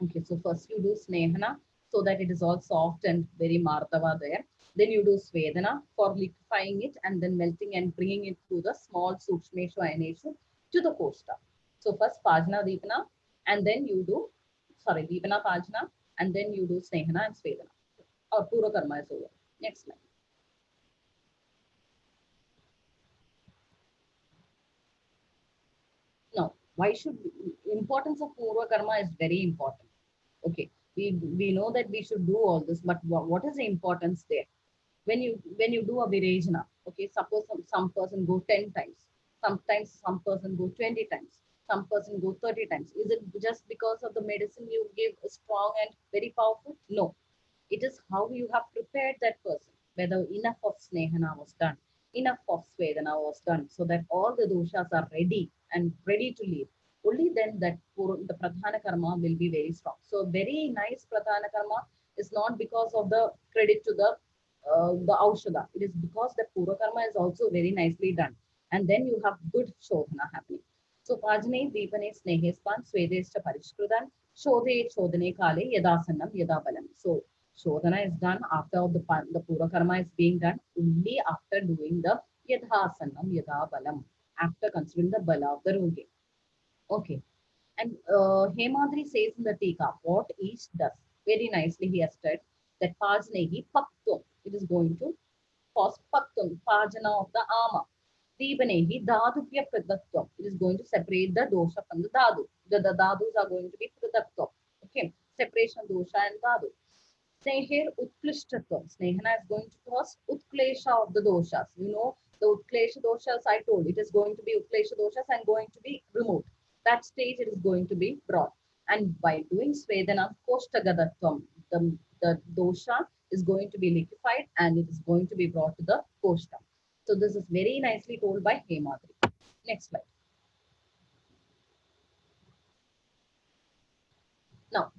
Okay, so first you do Snehana so that it is all soft and very Martava there. Then you do Svedana for liquefying it and then melting and bringing it through the small Sukshmeshu Ayaneshu to the Kosta. So first Pajna Deepana and then you do, sorry, Deepana Pajna and then you do Snehana and Svedana. Or Pura Karma is over. Next slide. Now, why should importance of Purva Karma is very important. Okay, we know that we should do all this, but what is the importance there? When you do a virajana, okay, suppose some person go 10 times, sometimes some person go 20 times, some person go 30 times. Is it just because of the medicine you give strong and very powerful? No, it is how you have prepared that person, whether enough of snehana was done, enough of svedana was done, so that all the doshas are ready and ready to leave. Only then that the pradhana karma will be very strong. So very nice pradhana karma is not because of the credit to the aushada. It is because the pura karma is also very nicely done. And then you have good shodhana happening. So pajane, deepane, snehespan, svedeshcha parishkrudan, shodhe, shodhane kale, yadasanam, yadabalam. So Shodhana is done after the Pura Karma is being done only after doing the Yadhasanam Yadha Balam, after considering the Bala of the Rugi. Okay. And Hemadri says in the Tika what each does. Very nicely he has said that Pajnehi Paktum. It is going to cause Paktum, Pajana of the Ama. Deepanehi Dhadupya Pradatvam. It is going to separate the dosha from the Dhadu. The Dhadus are going to be Pradatvam. Okay. Separation of dosha and Dhadu. Snehir Utklishtatvam. Snehana is going to cause Utklesha of the doshas. You know, the Utklesha doshas I told, it is going to be Utklesha doshas and going to be removed. That stage it is going to be brought. And by doing Svedana Koshtagadatvam, the dosha is going to be liquefied and it is going to be brought to the Koshta. So this is very nicely told by Hemadri. Next slide. Now,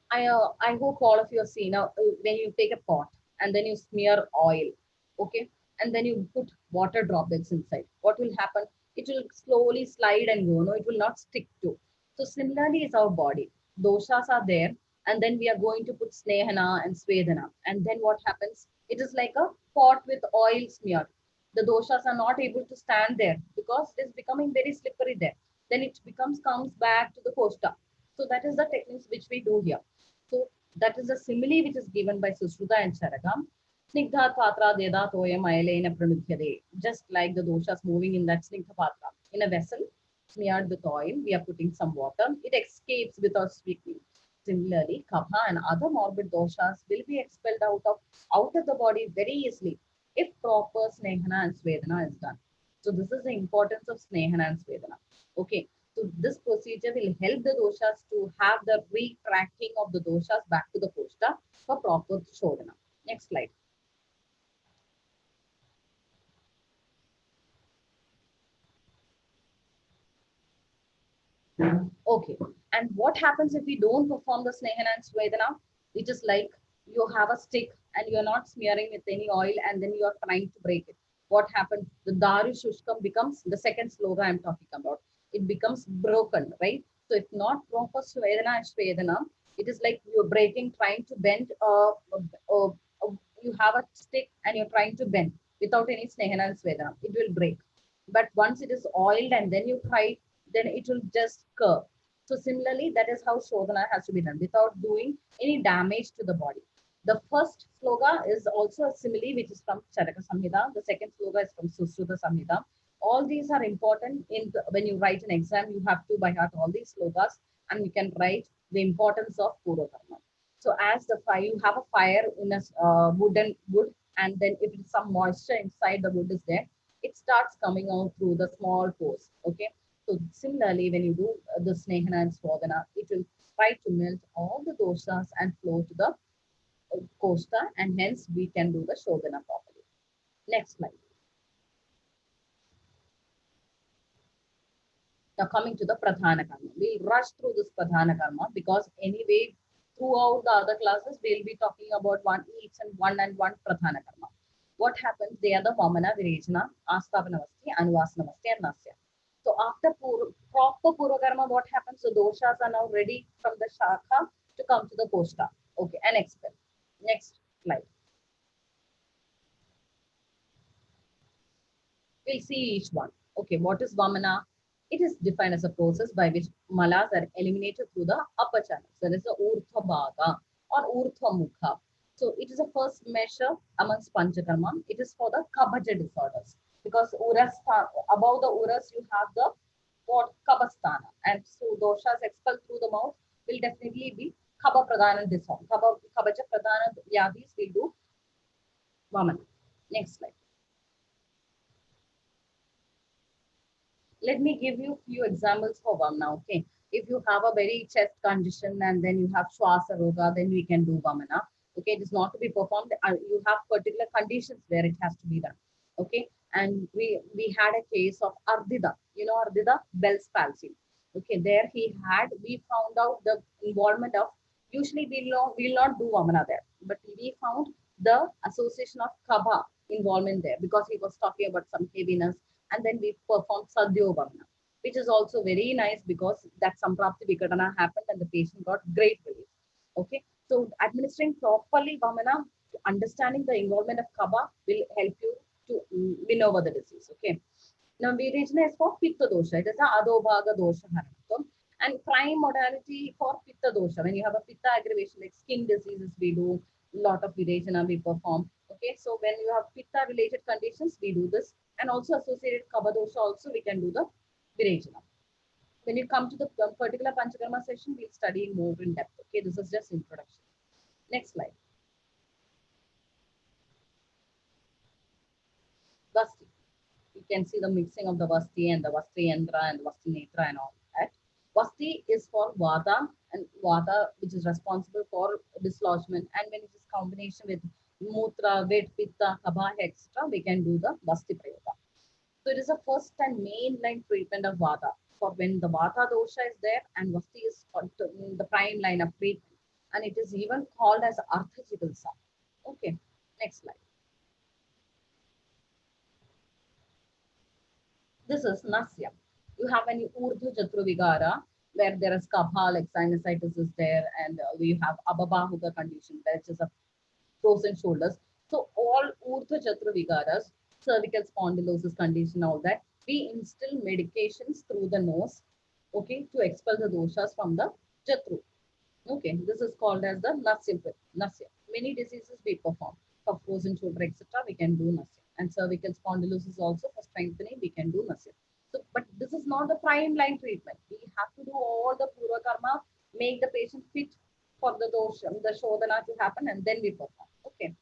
I hope all of you have seen when you take a pot and then you smear oil, okay, and then you put water droplets inside. What will happen? It will slowly slide and go. No, it will not stick to. So similarly, is our body. Doshas are there, and then we are going to put snehana and svedana, and then what happens? It is like a pot with oil smeared. The doshas are not able to stand there because it is becoming very slippery there. Then it comes back to the kosta. So that is the techniques which we do here. So that is the simile which is given by Sushruta and Charakam. Snigdha patra deda toyam ayalena pranudhyade. Just like the doshas moving in that snigdha patra. In a vessel smeared with oil, we are putting some water. It escapes without speaking. Similarly, kapha and other morbid doshas will be expelled out of the body very easily if proper snehana and svedana is done. So this is the importance of snehana and svedana. Okay. So this procedure will help the doshas to have the retracking of the doshas back to the koshta for proper shodhana. Next slide. Okay. And what happens if we don't perform the snehana and svedana? It is like you have a stick and you're not smearing with any oil and then you are trying to break it. What happens? The daru shushkam becomes the second sloga I'm talking about. It becomes broken, right? So if not proper svedana and svedana, it is like you're breaking, trying to bend. You have a stick and you're trying to bend without any snehana and svedana. It will break. But once it is oiled and then you try, then it will just curve. So similarly, that is how Shodhana has to be done without doing any damage to the body. The first sloga is also a simile, which is from Charaka Samhita. The second sloga is from Susruta Samhita. All these are important when you write an exam. You have to by heart all these slogas, and you can write the importance of Purvakarma. So as the fire, you have a fire in a wood, and then if some moisture inside the wood is there, it starts coming out through the small pores. Okay. So similarly, when you do the Snehana and Swadhana, it will try to melt all the doshas and flow to the Kosta, and hence we can do the Shodhana properly. Next slide. Now coming to the Pradhana Karma. We'll rush through this Pradhana Karma because anyway, throughout the other classes, we'll be talking about one Pradhana Karma. What happens? They are the Vamana, Virejana, Asthapanavasti, Anuvasanavasti, and Nasya. So after proper Purva Karma, what happens? The doshas are now ready from the Shakha to come to the Kosta. Okay, and expel. Next slide. We'll see each one. Okay, what is Vamana? It is defined as a process by which malas are eliminated through the upper channels. That is the Urtha Bhaga or Urtha Mukha. So it is a first measure amongst Panchakarma. It is for the Kabaja disorders. Because uras, above the uras, you have the what Kabasthana. And so doshas expelled through the mouth will definitely be Kaba Pradhana disorder. Kabaja Pradhana Yadis will do Vamana. Next slide. Let me give you a few examples for Vamana. Okay, if you have a very chest condition and then you have Shwasa Roga, then we can do Vamana. Okay, it is not to be performed. You have particular conditions where it has to be done. Okay, and we had a case of Ardida. You know Ardida, Bell's palsy. Okay, there we found out the involvement of, usually we'll not do Vamana there, but we found the association of Kaba involvement there because he was talking about some heaviness, and then we performed Sadhyo Vamana, which is also very nice because that Samprapti Vikatana happened and the patient got great relief. Okay, so administering properly Vamana, understanding the involvement of Kaba will help you to win over the disease. Okay, now Virejana is for Pitta dosha. It is a Adobhaga dosha Haranatvam. And prime modality for Pitta dosha, when you have a Pitta aggravation like skin diseases, we do a lot of Virejana we perform. Okay, so when you have Pitta related conditions, we do this, and also associated Kaba dosha also we can do the Virejana. When you come to the particular Panchakarma session, we'll study more in depth. Okay, this is just introduction. Next slide. Vasti. You can see the mixing of the Vasti and the Vasti Yandra and the Vasti Netra and all that. Vasti is for Vata, and Vata, which is responsible for dislodgement. And when it is combination with Mutra, Vet, Pitta, Kabha, etc., we can do the Vasti Prayoga. So it is the first and main line treatment of Vata. For when the Vata dosha is there and Vasti is the prime line of treatment. And it is even called as Artha Chikitsa. Okay, next slide. This is Nasya. You have an Urdhva Jatru Vigara where there is Kapha, like sinusitis is there, and you have Ababahuga condition, which is a frozen shoulders. So all Urdhva Jatru Vigaras, cervical spondylosis condition, all that, we instill medications through the nose, okay, to expel the doshas from the Jatru. Okay, this is called as the Nasya. Many diseases we perform. For frozen shoulder, etc., we can do Nasya. And cervical spondylosis also for strengthening, we can do Nasya. So, but this is not the prime line treatment. We have to do all the Purva Karma, make the patient fit for the dosha, the Shodhana to happen, and then we perform. Okay,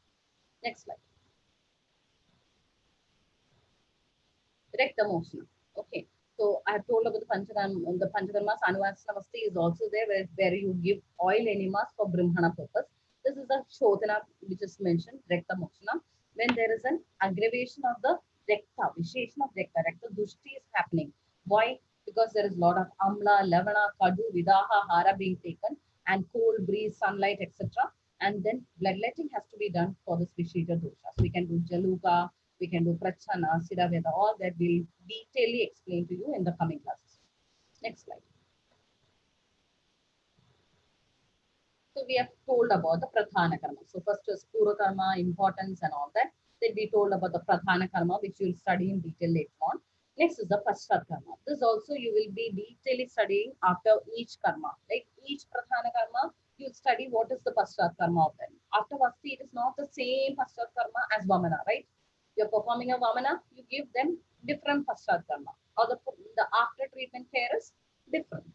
next slide. Recta motion. Okay, so I have told about the Panchakarmas. Anuvasanavasti is also there where you give oil enemas for Brahmana purpose. This is the Shodhana which is mentioned, Recta Moshana. When there is an aggravation of the Recta, Visheshana of Recta Dushti is happening. Why? Because there is a lot of Amla, Lavana, Kadu, Vidaha, Hara being taken, and cold breeze, sunlight, etc. And then bloodletting has to be done for this Vishita dosha. So we can do Jaluka, we can do Prachana, Siddhaveda, all that will detailedly explain to you in the coming classes. Next slide. So we have told about the Pradhana Karma. So first is Purva Karma, importance and all that. Then we told about the Pradhana Karma, which you will study in detail later on. Next is the Paschat Karma. This also you will be detailedly studying after each karma. Like each Pradhana Karma, you'll study what is the Paschat Karma of them. After Vasti, it is not the same Paschat Karma as Vamana, right? You're performing a Vamana, you give them different Paschat Karma. Or the after treatment care is different.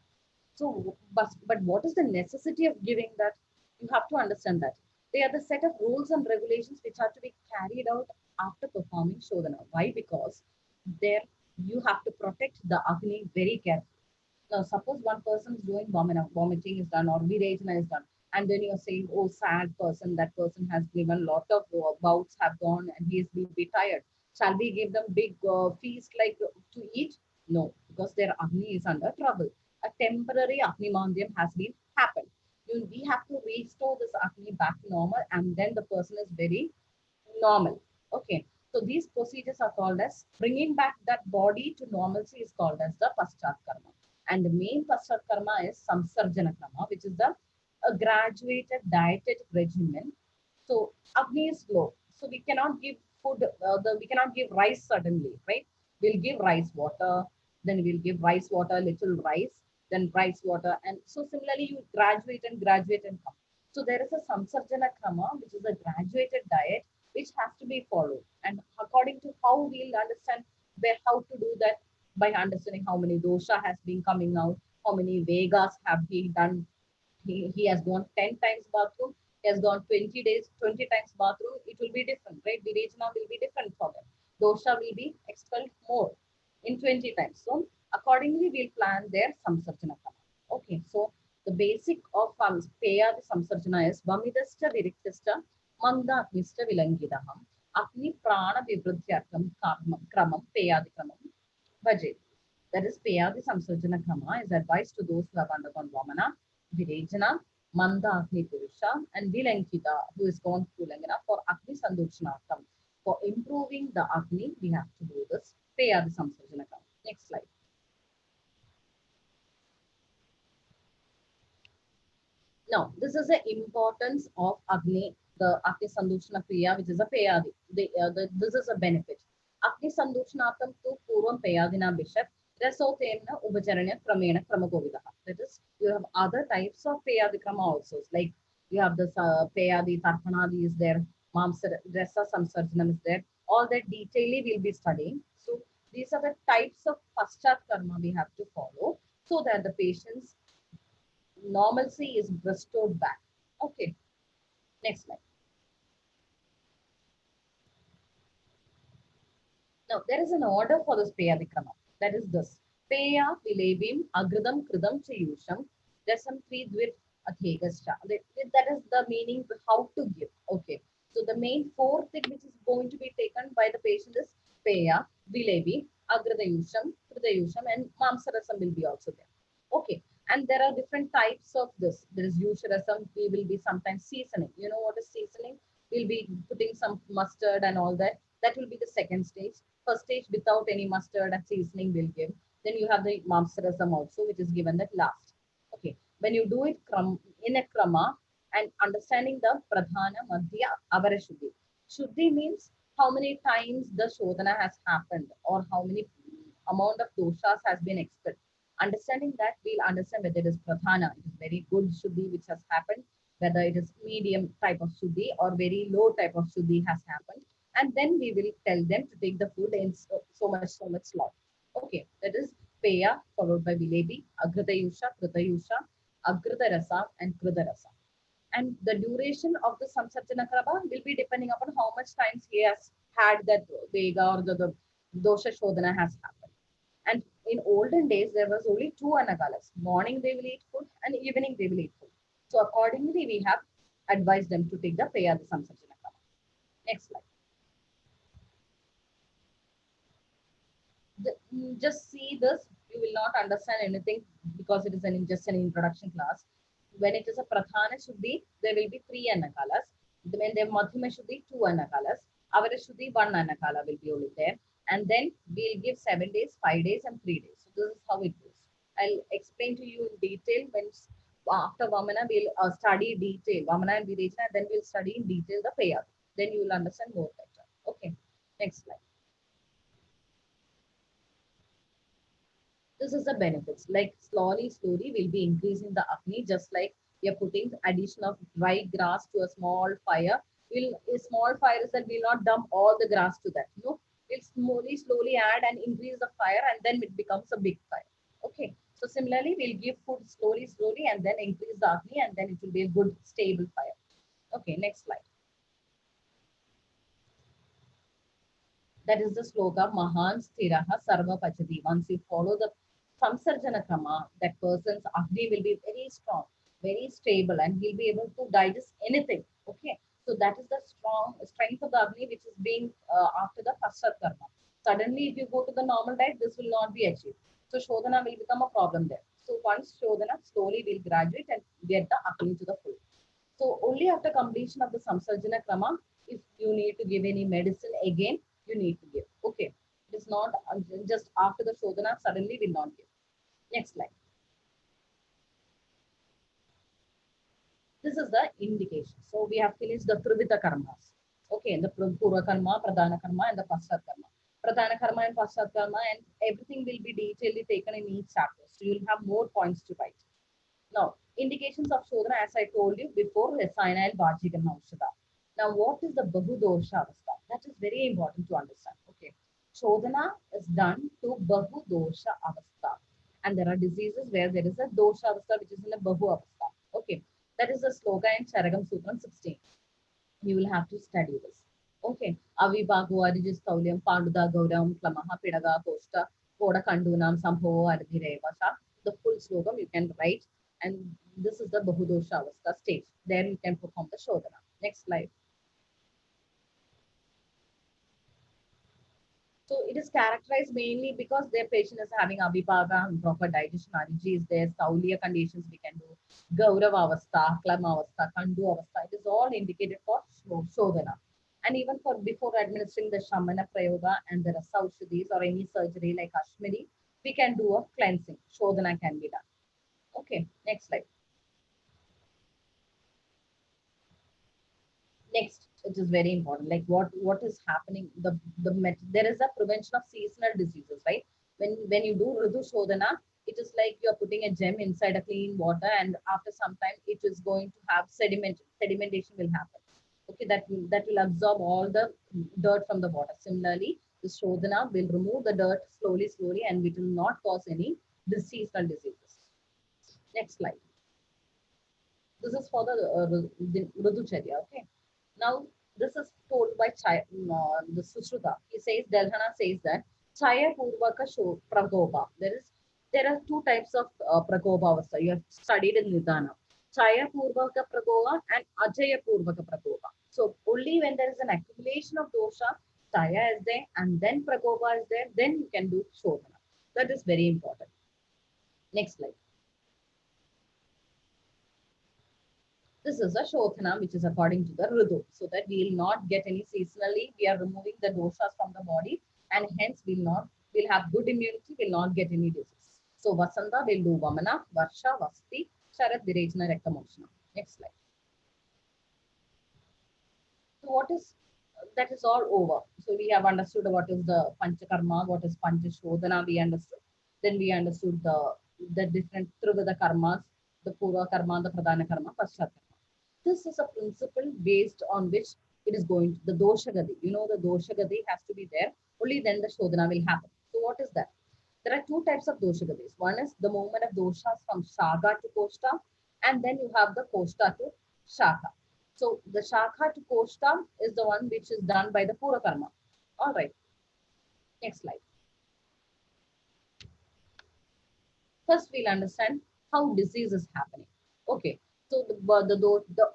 So, but what is the necessity of giving that? You have to understand that. They are the set of rules and regulations which are to be carried out after performing Shodhana. Why? Because there you have to protect the Agni very carefully. Now, suppose one person is doing vomiting is done or virejana is done, and then you're saying, oh, sad person, that person has given lot of bouts have gone and he will be tired. Shall we give them big feast like to eat? No, because their Agni is under trouble. A temporary Agni Mandyam has been happened. We have to restore this Agni back to normal, and then the person is very normal. Okay. So these procedures are called as bringing back that body to normalcy is called as the Paschat Karma. And the main Paschat Karma is Samsarjana Karma, which is the a graduated dietetic regimen. So Agni is low. So we cannot give food, we cannot give rice suddenly, right? We'll give rice water, then we'll give rice water, little rice, then rice water. And so similarly, you graduate and come. So there is a Samsarjana Krama, which is a graduated diet which has to be followed. And according to how we'll understand where how to do that by understanding how many dosha has been coming out, how many Vegas have he done. He has gone 10 times bathroom, he has gone 20 days, 20 times bathroom, it will be different, right? Virejana will be different for them. Dosha will be expelled more in 20 times. So accordingly, we'll plan their Samsarjana Kama. Okay, so the basic of Peya Samsarjana is Vamidasta Viriktasta Manda Mr. Vilangidaham Agni Prana Vibrutyakam Kramam Peyadi Kramam Bhajet. That is Peyadi Samsarjana Krama is advised to those who have undergone Vamana, Virejana, Manda Agni Purusha, and Vilankita, who is gone through Langana for Agni Sandukshanartham. For improving the Agni, we have to do this Peyadi Samsarjana Krama. Next slide. Now, this is the importance of Agni, the Agni Sandukshana Kriya, which is a Peyadi. This is a benefit. Agni Sandukshanartham tu Purvam Peyadina Bishop, Rasotena Ubacharanya Kramena Kramagovidaha. That is, you have other types of Peyadi Krama also. Like you have this Peyadi, Tarpanadi is there, Rasa Samsarjanam is there. All that detailedly we'll be studying. So, these are the types of Paschat Karma we have to follow so that the patients normalcy is restored back. Okay, next slide. Now, there is an order for this Peyadikrama. That is this. Peya Vilebim Agradam Kridam Chayusham Rasam Tridvir Athegascha. That is the meaning of how to give. Okay. So the main fourth thing which is going to be taken by the patient is Peya, Vilebi, Agradayusham, Kridayusham, and Mamsarasam will be also there. Okay. And there are different types of this. There is Yusharasam, we will be sometimes seasoning. You know what is seasoning? We'll be putting some mustard and all that. That will be the second stage. First stage without any mustard and seasoning will give. Then you have the mamsarasam also, which is given that last. Okay. When you do it in a krama and understanding the pradhana, madhya, avarashuddhi. Shuddhi means how many times the shodhana has happened or how many amount of doshas has been expelled. Understanding that, we'll understand whether it is pradhana, it is very good shuddhi which has happened, whether it is medium type of shuddhi or very low type of shuddhi has happened. And then we will tell them to take the food in so much slot. Okay, that is Peya followed by Vilebi, Agratayusha, Kritayusha, Agratarasa, and Kritarasa. And the duration of the Samsarjana Krama will be depending upon how much times he has had that Vega or the dosha Shodhana has happened. And in olden days, there was only two anagalas. Morning they will eat food and evening they will eat food. So accordingly, we have advised them to take the Peya the Samsarjana Krama. Next slide. Just see this, you will not understand anything because it is just an introduction class. When it is a Prathana Shuddhi, there will be three Anakalas. When there Madhyama Shuddhi, two Anakalas. Avara Shuddhi, one Anakala will be only there. And then we'll give 7 days, 5 days, and 3 days. So this is how it goes. I'll explain to you in detail when after Vamana, we'll study detail. Vamana and Virejana, then we'll study in detail the Peya. Then you will understand more better. Okay, next slide. This is the benefits. Like slowly, slowly, we'll be increasing the Agni, just like we are putting addition of dry grass to a small fire. A small fire is that we'll not dump all the grass to that. No, we'll slowly, slowly add and increase the fire, and then it becomes a big fire. Okay. So similarly, we'll give food slowly, slowly, and then increase the Agni, and then it will be a good stable fire. Okay, next slide. That is the sloka Mahan Stiraha Sarva Pachati. Once you follow the Samsarjana Krama, that person's Agni will be very strong, very stable, and he'll be able to digest anything. Okay. So that is the strong strength of the Agni which is being after the Pasat Karma. Suddenly, if you go to the normal diet, this will not be achieved. So Shodhana will become a problem there. So once Shodhana, slowly will graduate and get the Agni to the full. So only after completion of the Samsarjana Krama, if you need to give any medicine again, you need to give. Okay. It is not just after the Shodhana, suddenly will not give. Next slide. This is the indication. So we have finished the Trivita Karmas. Okay, the Purva Karma, Pradhana Karma, and the Pasat Karma. Pradhana Karma and Pasat Karma, and everything will be detailedly taken in each chapter. So you'll have more points to write. Now, indications of Shodhana, as I told you before, Rasayana and Vajigana Aushadha. Now, what is the Bahudosha Avastha? That is very important to understand. Okay. Shodhana is done to Bahudosha Avastha. And there are diseases where there is a Dosha Avastha, which is in a Bahu Avastha. Okay. That is the sloka in Charagam Sutram 16. You will have to study this. Okay. Avibago, Arijis Kauliam, Panduda, Gauram, Klamaha, Pidaga, Kosta, Koda Kandunam, Samho, Adirevasha. The full slogam you can write, and this is the Bahudosha Avastha stage. There you can perform the Shodhana. Next slide. So it is characterized mainly because their patient is having Abhipaga, improper digestion, allergy is there, Sauliya conditions we can do, Gaurava Avastha, Klama Avastha, Kandu Avastha. It is all indicated for Shodhana. And even for before administering the Shamana Prayoga and the Rasa Aushadhis or any surgery like Ashmiri, we can do a cleansing. Shodhana can be done. Okay, next slide. Next, it is very important. Like what is happening? There is a prevention of seasonal diseases, right? When you do Ritu Shodhana, it is like you are putting a gem inside a clean water, and after some time, it is going to have sedimentation will happen. Okay, that will absorb all the dirt from the water. Similarly, the Shodhana will remove the dirt slowly, slowly, and it will not cause any seasonal diseases. Next slide. This is for the Ridhucharya. Okay. Now, this is told by the Sushruta. He says, Delhana says that Chaya Purvaka Prakopa. There are two types of Prakopa Avastha. You have studied in Nidana. Chaya Purvaka Prakopa and Ajaya Purvaka Prakopa. So, only when there is an accumulation of dosha, Chaya is there, and then Prakopa is there, then you can do Shodhana. That is very important. Next slide. This is a Shodhana, which is according to the Ritu, so that we will not get any seasonally. We are removing the doshas from the body, and hence will have good immunity, will not get any disease. So Vasanta will do Vamana, Varsha, Vasti, Sharad, Virejana, Rektamoshana. Next slide. So what is that is all over. So we have understood what is the Panchakarma, what is Panchashodhana, we understood. Then we understood the different Trivida karmas, the Purva karma, the Pradhana karma, Paschat karma. This is a principle based on which it is going to the dosha gadi. You know, the dosha gadi has to be there. Only then the shodhana will happen. So what is that? There are two types of dosha gadis. One is the movement of doshas from shaga to koshta, and then you have the koshta to shaka. So the shaka to koshta is the one which is done by the pura karma. All right. Next slide. First, we'll understand how disease is happening. Okay, so the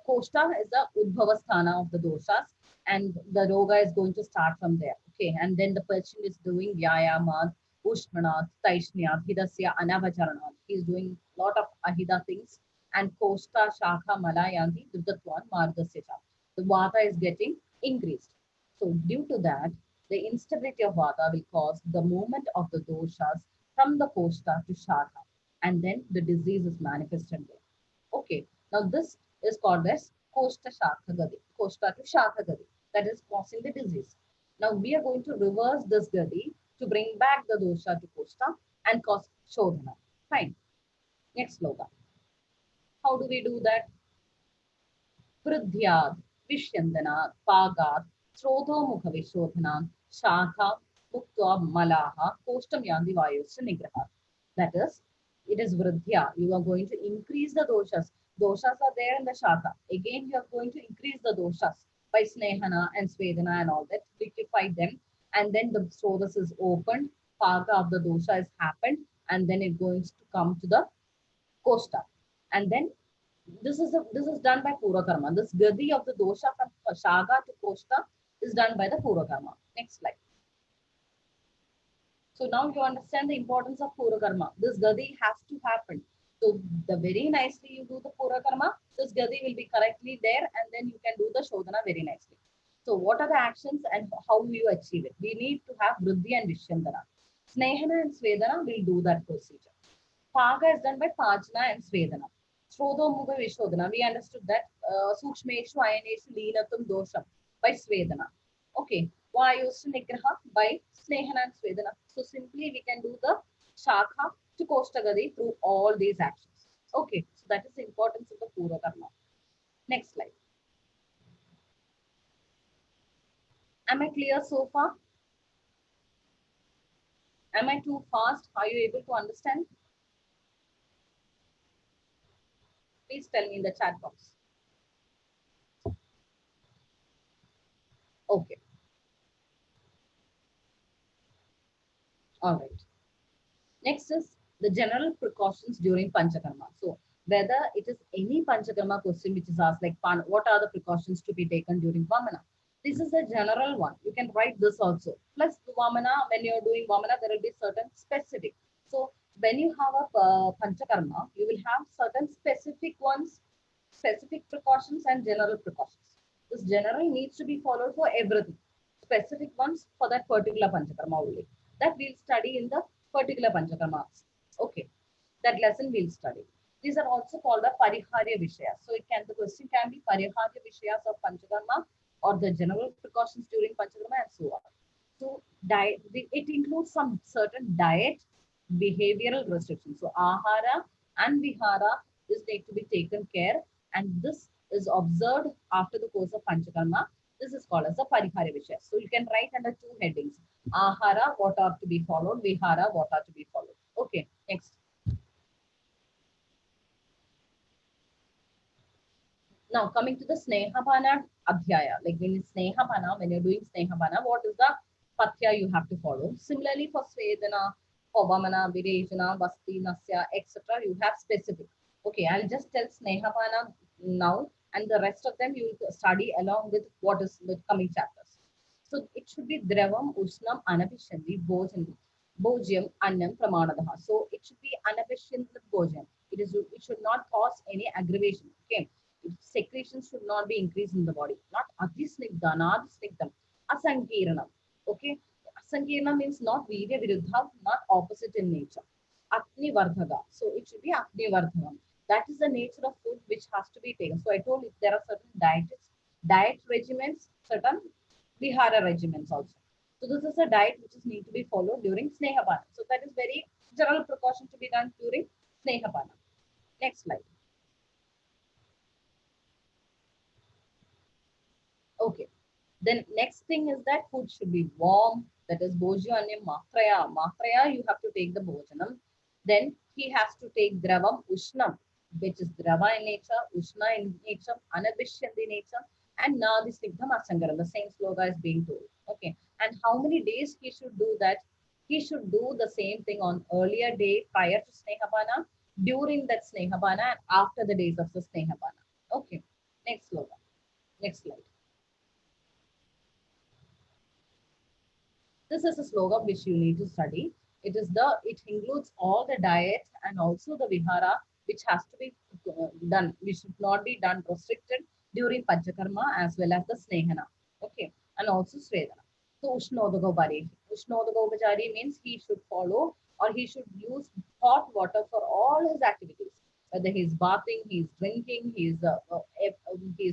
koshta is the udbhava sthana of the doshas, and the roga is going to start from there. Okay, and then the person is doing vyayama, ushmana, taishnya, hidasya, anavacharana. He's doing a lot of ahida things, and koshta, shakha, malayanti, dudatwan, margasya. The vata is getting increased. So due to that, the instability of vata will cause the movement of the doshas from the koshta to shaka, and then the disease is manifested there. Okay, now this is called as koshta shaka gadi, koshta to shaka gadi, that is causing the disease. Now we are going to reverse this gadi to bring back the dosha to koshta and cause Shodhana. Fine. Next sloka. How do we do that? Prudhyad, Vishyandana, Pagat, Srodho Mukha Vishodhana, Shakha, Muktva Malaha, Kostam Yandi Vayusya Nigraha. That is, it is Vridhya. You are going to increase the doshas. Doshas are there in the Shakha. Again, you are going to increase the doshas by Snehana and Svedana and all that, liquefy them. And then the Srodhas is opened, Paga of the dosha has happened, and then it going to come to the Kosta. And then this is done by Purva Karma. This Gadi of the dosha from Shaga to Kosta is done by the Purva Karma. Next slide. So now you understand the importance of Purva Karma. This Gadi has to happen. So the very nicely you do the Purva Karma, this Gadi will be correctly there and then you can do the Shodhana very nicely. So what are the actions and how will you achieve it? We need to have Vriddhi and Vishyandana. Snehana and Svedana will do that procedure. Paga is done by Pajna and Svedana. Srodho Mukha Vishodhana, we understood that Sukshmeshu Ayaneshu Leenatum Dosham by Svedana. Okay, Vayusya Nigraha by Snehana and Svedana. So simply we can do the Shakha to Koshtagadi through all these actions. Okay, so that is the importance of the Purva Karma. Next slide. Am I clear so far? Am I too fast? Are you able to understand? Please tell me in the chat box. Okay. All right. Next is the general precautions during Panchakarma. So whether it is any Panchakarma question which is asked like what are the precautions to be taken during Vamana? This is a general one. You can write this also. Plus Vamana, when you're doing Vamana, there will be certain specific. So when you have a Panchakarma, you will have certain specific ones, specific precautions and general precautions. This general needs to be followed for everything. Specific ones for that particular Panchakarma only. That we'll study in the particular Panchakarmas. Okay, that lesson we'll study. These are also called the Pariharya Vishayas. So the question can be Pariharya Vishayas of Panchakarma or the general precautions during Panchakarma and so on. So it includes some certain diet, behavioral restrictions. So Ahara and Vihara is need to be taken care and this is observed after the course of Panchakarma. This is called as the Pariharya Vishaya. So you can write under two headings. Ahara, what are to be followed. Vihara, what are to be followed. Okay, next. Now coming to the Snehabana Adhyaya. Like when Snehabana, when you're doing Snehabana, what is the Pathya you have to follow? Similarly for Svedana, for Vamana, Virejana, Vasti, Nasya, etc. You have specific. Okay, I'll just tell Snehabana now and the rest of them you will study along with what is the coming chapters. So it should be Dravam, Ushnam, Anabhishandi, Bojyam, Annam, Pramanadaha. So it should be Anabhishandi Bojyam. It should not cause any aggravation. Okay. Secretions should not be increased in the body. Not Adhisnigdha, Nadhisnigdham, Asankiranam. Okay. Asankirana means not Virya Viruddha, not opposite in nature. Agni Vardhaga. So it should be Agni Vardhagam. That is the nature of food which has to be taken. So I told you there are certain diet regimens, certain Vihara regimens also. So this is a diet which is need to be followed during Snehabana. So that is very general precaution to be done during Snehabana. Next slide. Okay. Then next thing is that food should be warm. That is Bojyanyam Matraya. Matraya, you have to take the Bhojanam. Then he has to take Dravam Ushnam, which is Drava in nature, Ushna in nature, Anabhishyandi nature, and Nadhisnigdham Asankaram. The same sloga is being told. Okay. And how many days he should do that? He should do the same thing on earlier day prior to Snehabana, during that Snehabana, and after the days of the Snehabana. Okay. Next sloga. Next slide. This is a sloga which you need to study. It includes all the diet and also the vihara which has to be done, which should not be done restricted during Panchakarma as well as the Snehana. Okay, and also Svedana. So Ushnodagobari. Ushnodagobachari means he should follow or he should use hot water for all his activities. Whether he's bathing, he's drinking, he's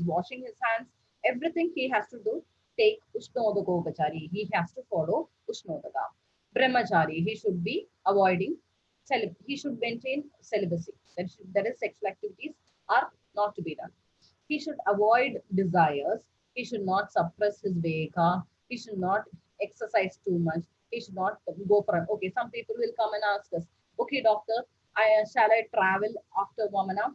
washing his hands, everything he has to do take Ushnodagobachari. He has to follow Ushnodaka. Brahmachari, he should be avoiding He should maintain celibacy. That is, sexual activities are not to be done. He should avoid desires. He should not suppress his vega. He should not exercise too much. He should not go for, okay, some people will come and ask us, okay, doctor, shall I travel after Vamana?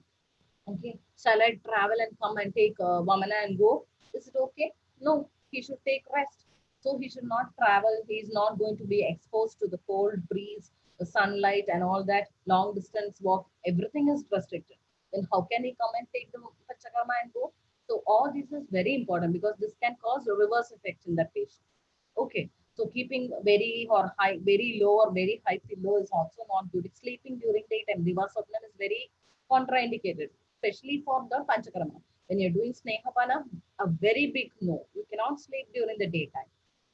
Okay, shall I travel and come and take Vamana and go? Is it okay? No, he should take rest. So he should not travel. He is not going to be exposed to the cold breeze, the sunlight, and all that long distance walk. Everything is restricted. Then how can he come and take the Panchakarma and go? So all this is very important because this can cause a reverse effect in that patient. Okay, so keeping very or high, very low or very high pillow is also not good. Sleeping during daytime, Divasapnam is very contraindicated, especially for the Panchakarma. When you're doing Snehapana, a very big no. You cannot sleep during the daytime.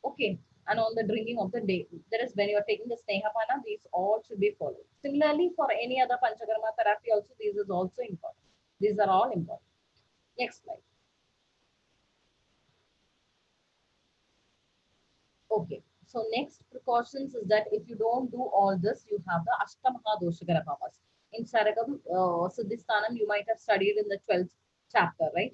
Okay, and on the drinking of the day, that is when you are taking the Snehapana, these all should be followed. Similarly, for any other Panchakarma therapy, also, these is also important. These are all important. Next slide. Okay, so next precautions is that if you don't do all this, you have the Ashtamaha Doshakara Bhavas. In Saragam, Siddhisthanam, you might have studied in the 12th chapter, right?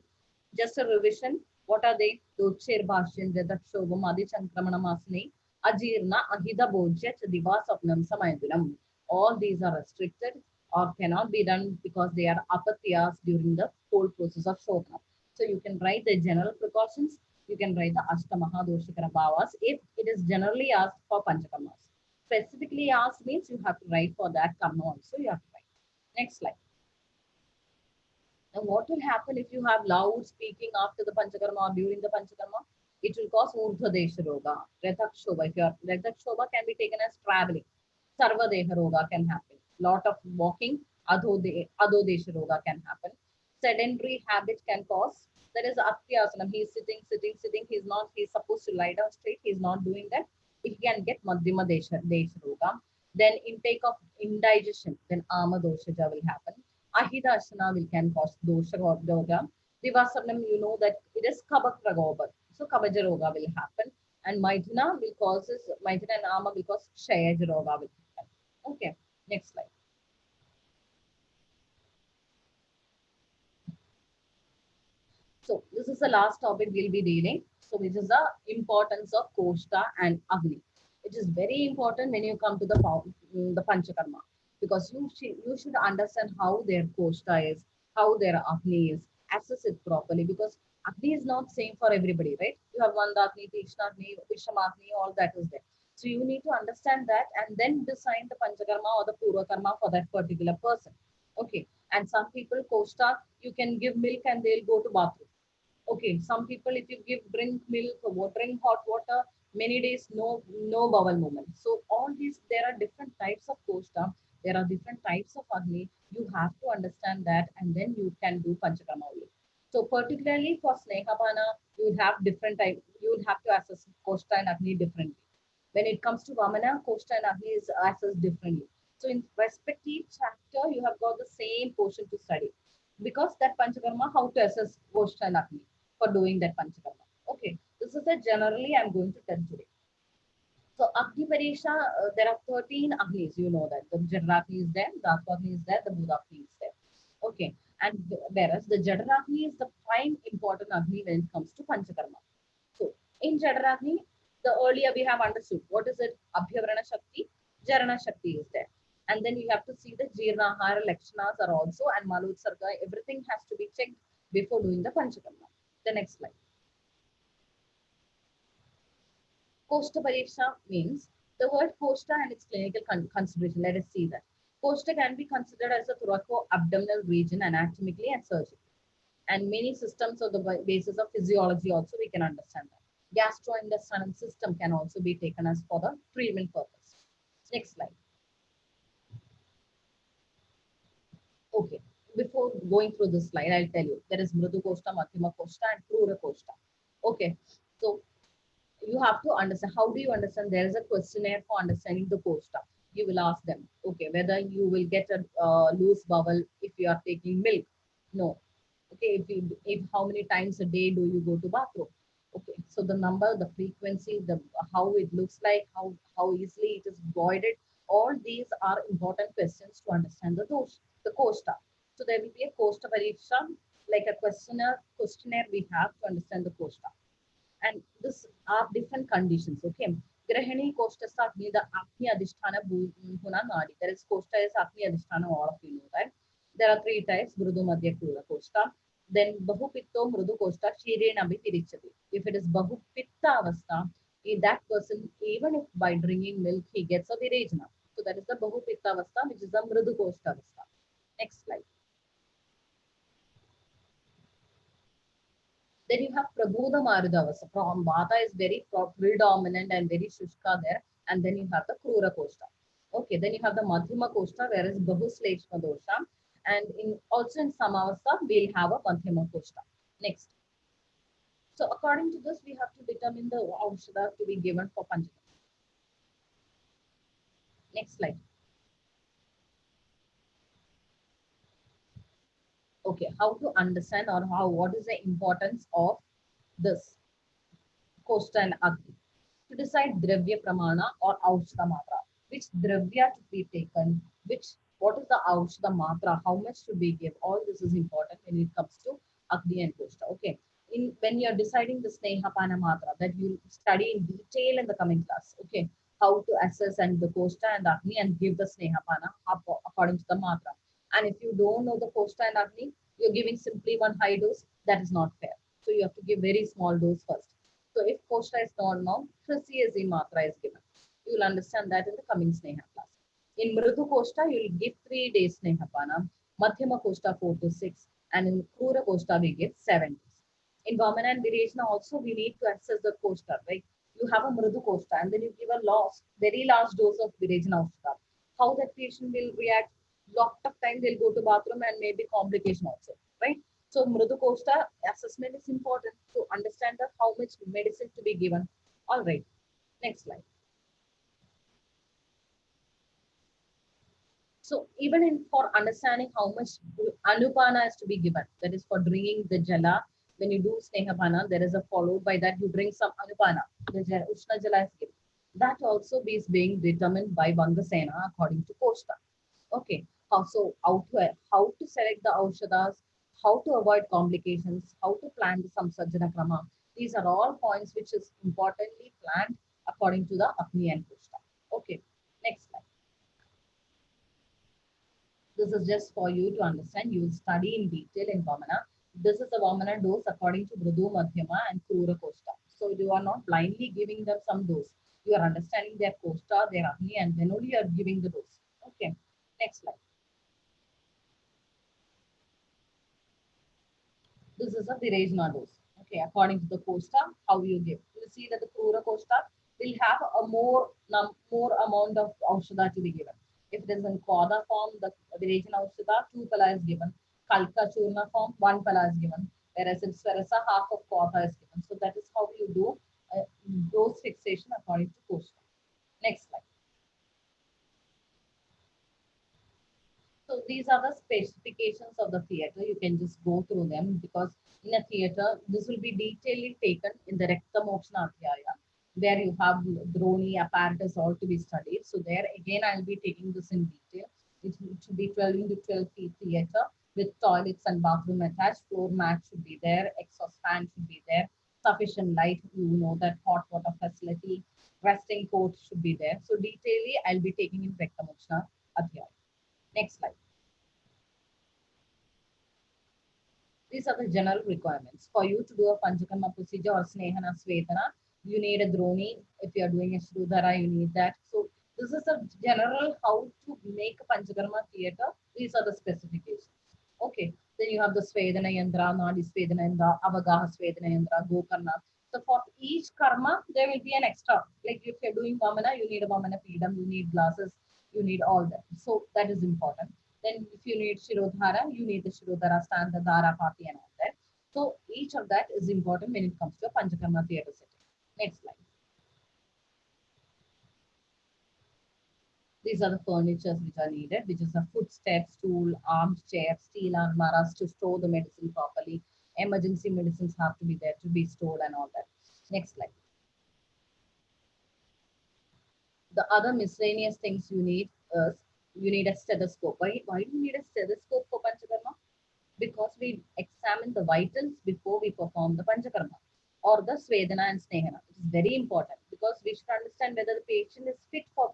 Just a revision. What are they? Dokshir Bhashyan, Jadakshobam, Adi Chankramana Masne, Ajirna, Ahida Bhojya, Chadiva Sapnam Samayadunam. All these are restricted or cannot be done because they are apatyas during the whole process of Shodhana. So you can write the general precautions, you can write the Ashtamaha Doshakara Bhavas if it is generally asked for Panchakarmas. Specifically asked means you have to write for that karma also. You have to write. Next slide. Now, what will happen if you have loud speaking after the Panchakarma or during the Panchakarma? It will cause Urdhva Desha Roga, Retakshoba. If your Retakshoba can be taken as traveling, Sarva Deha Roga can happen. Lot of walking, Adho Desha Roga can happen. Sedentary habit can cause. That is Atyasana. He is sitting. He's supposed to lie down straight. He's not doing that. He can get Madhyama Desha Roga. Then intake of indigestion, then Ama Doshaja will happen. Ahida Ashana will can cause dosha or doga. Divasarnam, you know that it is Kabak Pragoba. So Kabaja Roga will happen. And Maithuna will causes Maithuna and Ama because Shayaj Roga will happen. Okay, next slide. So this is the last topic we'll be dealing. So which is the importance of Koshta and Agni. It is very important when you come to the Panchakarma because you should understand how their Koshta is, how their Agni is, assess it properly because Agni is not same for everybody, right? You have Vandagni, Tishnagni, Vishamagni, all that is there. So you need to understand that and then design the Panchakarma or the Purva Karma for that particular person. Okay. And some people, Koshta, you can give milk and they'll go to bathroom. Okay, some people, if you drink milk or drink hot water, many days no bowel movement. So all these, there are different types of koshta, there are different types of agni. You have to understand that, and then you can do panchakarma only. So particularly for snehapana, you would have different type. You would have to assess koshta and agni differently. When it comes to vamana, koshta and agni is assessed differently. So in respective chapter, you have got the same portion to study because that panchakarma, how to assess koshta and agni for doing that Panchakarma. Okay, this is a generally I'm going to tell today. So Agni Parisha, there are 13 Agnis, you know that. The Jadragni is there, the Akwagni is there, the Budagni is there. Okay, and whereas the Jadragni is the prime important Agni when it comes to Panchakarma. So in Jadragni, the earlier we have understood what is it? Abhyavarana Shakti, Jarana Shakti is there. And then you have to see the Jirnahara Lakshanas are also and Malutsarga, everything has to be checked before doing the Panchakarma. The next slide. Koshta Pariksha means the word Koshta and its clinical consideration. Let us see that. Koshta can be considered as a thoraco-abdominal region anatomically and surgically. And many systems of the basis of physiology also we can understand that. Gastrointestinal system can also be taken as for the treatment purpose. Next slide. Okay. Before going through this slide, I'll tell you there is Mridu Koshta, Madhyama Koshta, and Krura Koshta. Okay. So you have to understand how do you understand there is a questionnaire for understanding the koshta. You will ask them, okay, whether you will get a loose bowel if you are taking milk. No. Okay, if how many times a day do you go to bathroom? Okay, so the number, the frequency, the how it looks like, how easily it is voided, all these are important questions to understand the Kosta. So there will be a Kosta Pariksha, like a questionnaire we have to understand the Kosta. And this are different conditions. Okay. Grahani Kosta Agni, the Agni Adhisthana Bhuna Nadi. There is Kosta is Agni Adhisthana, all of you know that. There are three types, Mrudu Madhya Krura Kosta. Then Bahupitto Mrudu Kosta, Shire Nabi Tirichati. If it is Bahupitta Avastha, that person, even if by drinking milk, he gets a Virejana. So that is the Bahupitta Avastha, which is the Mrudu Kosta Avastha. Next slide. Then you have Prabodha Marudavasa. From Vata is very predominant and very Shushka there. And then you have the Krura Kosta. Okay, then you have the Madhyama Kosta, whereas Bahusleshma Dosha. And in also in Samavasa, we'll have a Madhyama Kosta. Next. So according to this, we have to determine the Aushadha to be given for Panchakama. Next slide. Okay, how to understand or what is the importance of this Kosta and Agni? To decide Dravya Pramana or Aushadha Matra, which Dravya to be taken, what is the Aushadha Matra, how much to be given, all this is important when it comes to Agni and Kosta. Okay, when you're deciding the Snehapana Matra that you'll study in detail in the coming class, okay, how to assess and the Kosta and Agni and give the Snehapana according to the Matra. And if you don't know the Kosta and Agni, you're giving simply one high dose, that is not fair. So you have to give very small dose first. So if Kosta is not known, CSE Matra is given. You will understand that in the coming Sneha class. In Mridu Kosta, you will give 3 days Snehapana, Madhyama Kosta 4 to 6, and in Krura Kosta we give 7 days. In Vamana and Virejana also we need to assess the Kosta, right? You have a Mridu Kosta and then you give a very large dose of Virejana Kosta. How that patient will react, lot of time they'll go to bathroom and maybe complication also, right? So Mridu Kosta assessment is important to understand that how much medicine to be given. All right, next slide. So even for understanding how much Anupana is to be given, that is for drinking the Jala, when you do Snehapana, there is a followed by that you drink some Anupana, the Ushna Jala is given. That also is being determined by Vangasena according to Kosta. Okay, how to select the Aushadas, how to avoid complications, how to plan the Samsajana Krama. These are all points which is importantly planned according to the Agni and Kosta. Okay, next slide. This is just for you to understand. You will study in detail in Vamana. This is the Vamana dose according to Mridu, Madhyama and Krura Kosta. So you are not blindly giving them some dose. You are understanding their Kosta, their Agni, and then only you are giving the dose. Okay, next slide. This is a Virejana dose. Okay, according to the Kosta, how you give. You see that the Krura Kosta will have a more amount of Aushadha to be given. If it is in Kvada form, the Virejana Aushadha, 2 pala is given. Kalka Churna form, 1 pala is given. Whereas in Swarasa, half of Kvada is given. So that is how you do dose fixation according to Kosta. Next slide. So these are the specifications of the theatre. You can just go through them because in a theatre, this will be detailedly taken in the Rakta Mokshana Adhyaya, where you have Droni apparatus all to be studied. So there again, I'll be taking this in detail. It should be 12 into 12 feet theatre with toilets and bathroom attached. Floor mat should be there. Exhaust fan should be there. Sufficient light. You know that hot water facility. Resting court should be there. So detailedly, I'll be taking in Rakta Mokshana Adhyaya. Next slide. These are the general requirements. For you to do a Panchakarma procedure or Snehana Svetana, you need a Droni. If you are doing a Shrudhara, you need that. So this is a general how to make a Panchakarma theatre. These are the specifications. Okay. Then you have the Svedana Yandra, Nadi Svedana Yandra, Avagaha Svedana Yandra, Gokarna. So for each karma, there will be an extra. Like if you're doing Vamana, you need a Vamana Pidam, you need glasses, you need all that. So that is important. Then if you need Shirodhara, you need the Shirodhara stand, the Dhara Pati and all that. So each of that is important when it comes to a Panchakarma theatre setting. Next slide. These are the furnitures which are needed, which is a footstep, stool, arms, chair, steel armaras to store the medicine properly. Emergency medicines have to be there to be stored and all that. Next slide. The other miscellaneous things you need a stethoscope. Why do you need a stethoscope for Panchakarma? Because we examine the vitals before we perform the Panchakarma or the Svedana and Snehana. It is very important because we should understand whether the patient is fit for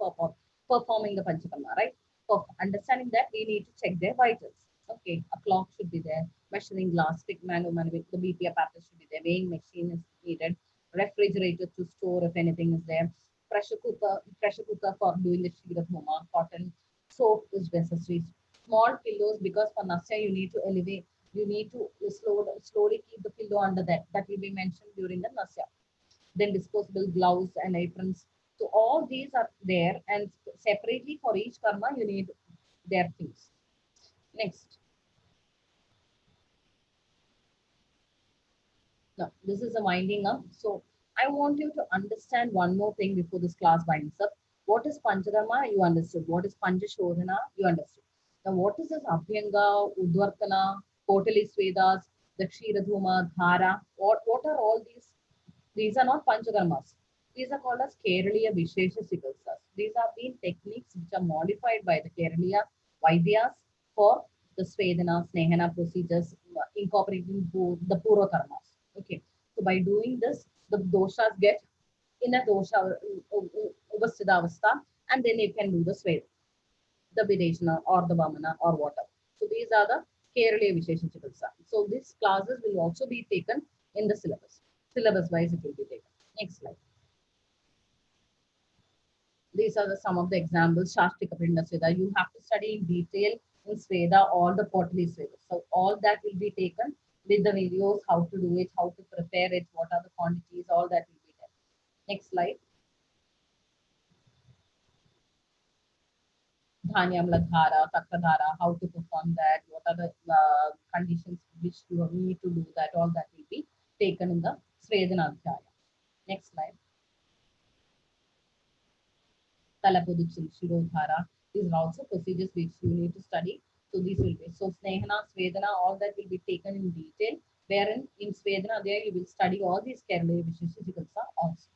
performing the Panchakarma, right? For understanding that, we need to check their vitals. Okay, a clock should be there, measuring glass, stick manual, the BP apparatus should be there, weighing machine is needed, refrigerator to store if anything is there, pressure cooker for doing the Shira Homa, cotton, soap is necessary, small pillows because for Nasya you need to elevate, you need to slowly keep the pillow under that. That will be mentioned during the Nasya. Then disposable gloves and aprons. So all these are there, and separately for each karma you need their things. Next. Now, this is a winding up. So I want you to understand one more thing before this class winds up. What is Panchakarma? You understood. What is Panchashodhana? You understood. Now, what is this Abhyanga, Udvartana, Kotali Svedas, the Kshiradhuma, Dhara? What are all these? These are not Panchakarmas. These are called as Keraliya Vishesha Chikitsas. These have been techniques which are modified by the Keraliya Vaidyas for the Svedana, Snehana procedures, incorporating the Purva Karmas. Okay, so by doing this, the doshas get in a dosha avastha, and then you can do the Sveda, the Videshana or the Vamana or whatever. So these are the Kerala Vishesha Chikitsa. So these classes will also be taken in the syllabus. Syllabus wise, it will be taken. Next slide. These are some of the examples. Shastika Pinda Sveda. You have to study in detail in Sveda all the quarterly Sveda. So all that will be taken with the videos, how to do it, how to prepare it, what are the quantities, all that will be there. Next slide. Dhanyamla Dhara, Takradhara, how to perform that, what are the conditions which you need to do that, all that will be taken in the Svedana Adhyaya. Next slide. Talapuduchil, Shirodhara. These are also procedures which you need to study. So these will be, so Snehana, Svedana, all that will be taken in detail, wherein in Svedana there you will study all these Kerala Vishesha Chikitsa also.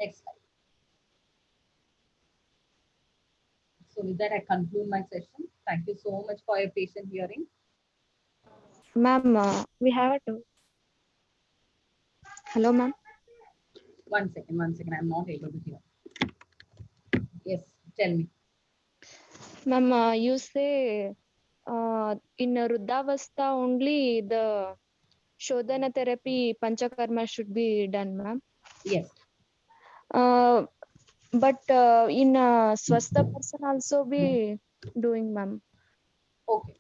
Next slide. So with that, I conclude my session. Thank you so much for your patient hearing. Ma'am, we have to. Hello, ma'am. One second. I'm not able to hear. Yes, tell me. Ma'am, you say in Ruddhavastha only the Shodhana therapy Panchakarma should be done, ma'am. Yes. But in Swastha person also be doing, ma'am. Okay.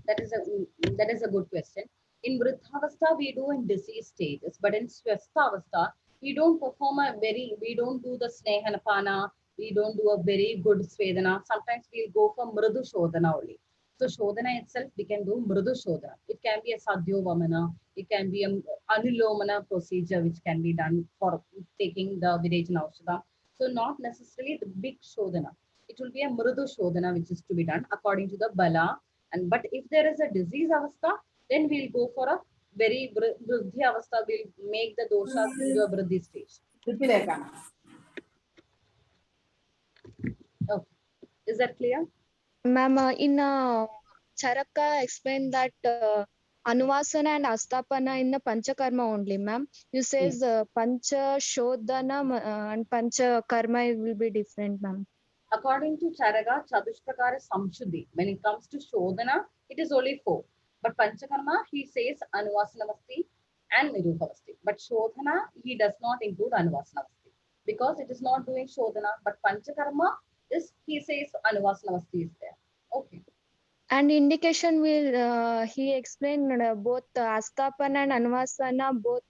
That is a good question. In Vrithavastha, we do in disease stages, but in Swasthavastha, we don't do the Snehanapana, we don't do a very good Svedana. Sometimes we'll go for Mridu Shodhana only. So Shodhana itself, we can do Mridu Shodhana. It can be a Sadhyo Vamana, it can be a Anulomana procedure which can be done for taking the Virejana Aushadha. So not necessarily the big Shodhana. It will be a Mridu Shodhana which is to be done according to the Bala. But if there is a disease avastha, then we'll go for a very vruddhi avastha. We'll make the doshas into a vruddhi stage. Okay. Is that clear? Ma'am, in Charaka explained that Anuvasana and Astapana in the Panchakarma only, ma'am. You says Pancha Shodhana and Pancha Karma will be different, ma'am. According to Charaga, Chadushprakara Samshuddhi. When it comes to Shodhana, it is only 4. But Panchakarma, he says Anuvasanavasti and Nirupavasti. But Shodhana, he does not include Anuvasanavasti because it is not doing Shodhana. But Panchakarma is, he says Anuvasanavasti is there. Okay. And indication will he explained both Astapana and Anuvasana both